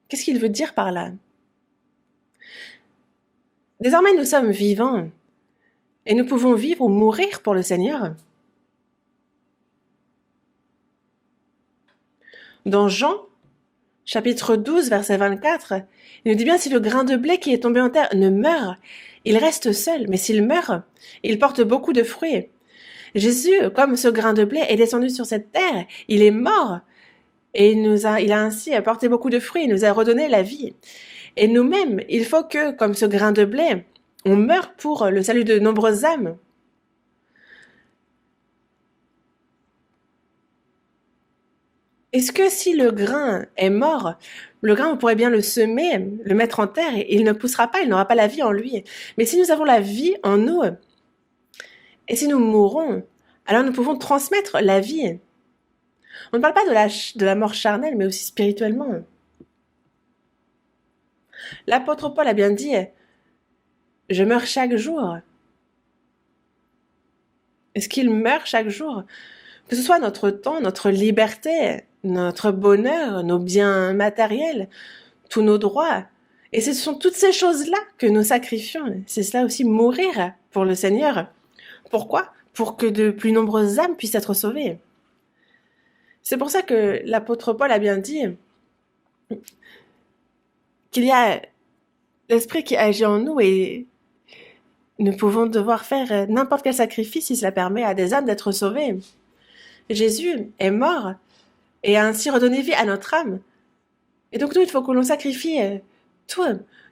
Qu'est-ce qu'il veut dire par là? Désormais, nous sommes vivants, et nous pouvons vivre ou mourir pour le Seigneur. Dans Jean, chapitre 12, verset 24, il nous dit bien, si le grain de blé qui est tombé en terre ne meurt, il reste seul, mais s'il meurt, il porte beaucoup de fruits. Jésus, comme ce grain de blé, est descendu sur cette terre, il est mort, et il a ainsi apporté beaucoup de fruits, il nous a redonné la vie. Et nous-mêmes, il faut que, comme ce grain de blé, on meure pour le salut de nombreuses âmes. Est-ce que si le grain est mort, le grain, on pourrait bien le semer, le mettre en terre, et il ne poussera pas, il n'aura pas la vie en lui. Mais si nous avons la vie en nous, et si nous mourons, alors nous pouvons transmettre la vie. On ne parle pas de la mort charnelle, mais aussi spirituellement. L'apôtre Paul a bien dit, je meurs chaque jour. Est-ce qu'il meurt chaque jour? Que ce soit notre temps, notre liberté, notre bonheur, nos biens matériels, tous nos droits. Et ce sont toutes ces choses-là que nous sacrifions. C'est cela aussi, mourir pour le Seigneur. Pourquoi? Pour que de plus nombreuses âmes puissent être sauvées. C'est pour ça que l'apôtre Paul a bien dit qu'il y a l'Esprit qui agit en nous et nous pouvons devoir faire n'importe quel sacrifice si cela permet à des âmes d'être sauvées. Jésus est mort et a ainsi redonné vie à notre âme. Et donc nous, il faut que l'on sacrifie tout,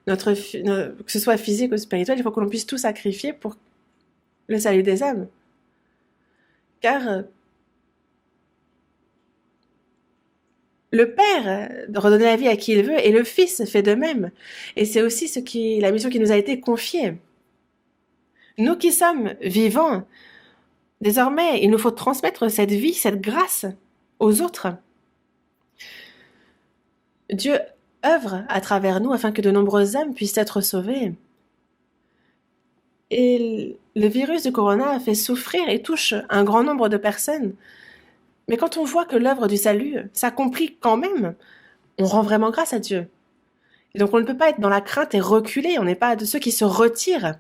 que ce soit physique ou spirituel, il faut que l'on puisse tout sacrifier pour le salut des âmes. Car le Père redonne la vie à qui il veut et le Fils fait de même. Et c'est aussi la mission qui nous a été confiée. Nous qui sommes vivants, désormais, il nous faut transmettre cette vie, cette grâce aux autres. Dieu œuvre à travers nous afin que de nombreuses âmes puissent être sauvées. Et le virus du corona fait souffrir et touche un grand nombre de personnes. Mais quand on voit que l'œuvre du salut s'accomplit quand même, on rend vraiment grâce à Dieu. Et donc on ne peut pas être dans la crainte et reculer, on n'est pas de ceux qui se retirent.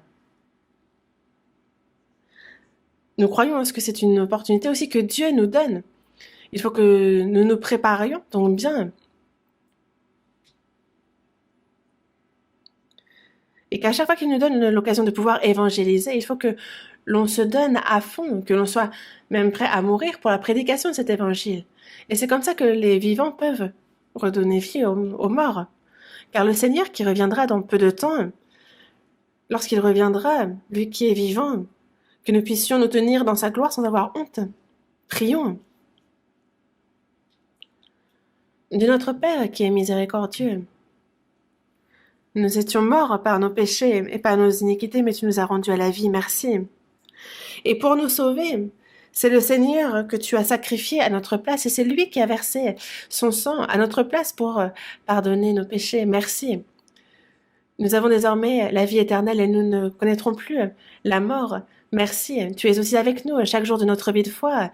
Nous croyons que c'est une opportunité aussi que Dieu nous donne. Il faut que nous nous préparions donc bien. Et qu'à chaque fois qu'il nous donne l'occasion de pouvoir évangéliser, il faut que l'on se donne à fond, que l'on soit même prêt à mourir pour la prédication de cet évangile. Et c'est comme ça que les vivants peuvent redonner vie aux morts. Car le Seigneur qui reviendra dans peu de temps, lorsqu'il reviendra, lui qui est vivant, que nous puissions nous tenir dans sa gloire sans avoir honte. Prions. Dieu notre Père qui est miséricordieux, nous étions morts par nos péchés et par nos iniquités, mais tu nous as rendus à la vie, merci. Et pour nous sauver, c'est le Seigneur que tu as sacrifié à notre place et c'est lui qui a versé son sang à notre place pour pardonner nos péchés, merci. Nous avons désormais la vie éternelle et nous ne connaîtrons plus la mort, merci. Tu es aussi avec nous chaque jour de notre vie de foi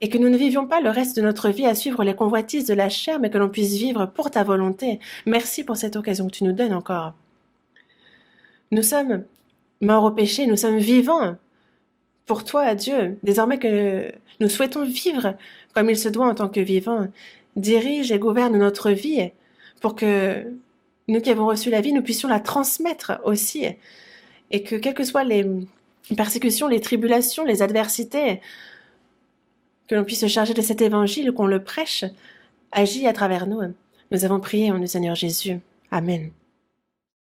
et que nous ne vivions pas le reste de notre vie à suivre les convoitises de la chair, mais que l'on puisse vivre pour ta volonté. Merci pour cette occasion que tu nous donnes encore. Nous sommes morts au péché, nous sommes vivants pour toi, Dieu. Désormais que nous souhaitons vivre comme il se doit en tant que vivants, dirige et gouverne notre vie pour que nous qui avons reçu la vie, nous puissions la transmettre aussi. Et que quelles que soient les persécutions, les tribulations, les adversités, que l'on puisse se charger de cet évangile, qu'on le prêche, agit à travers nous. Nous avons prié en le Seigneur Jésus. Amen.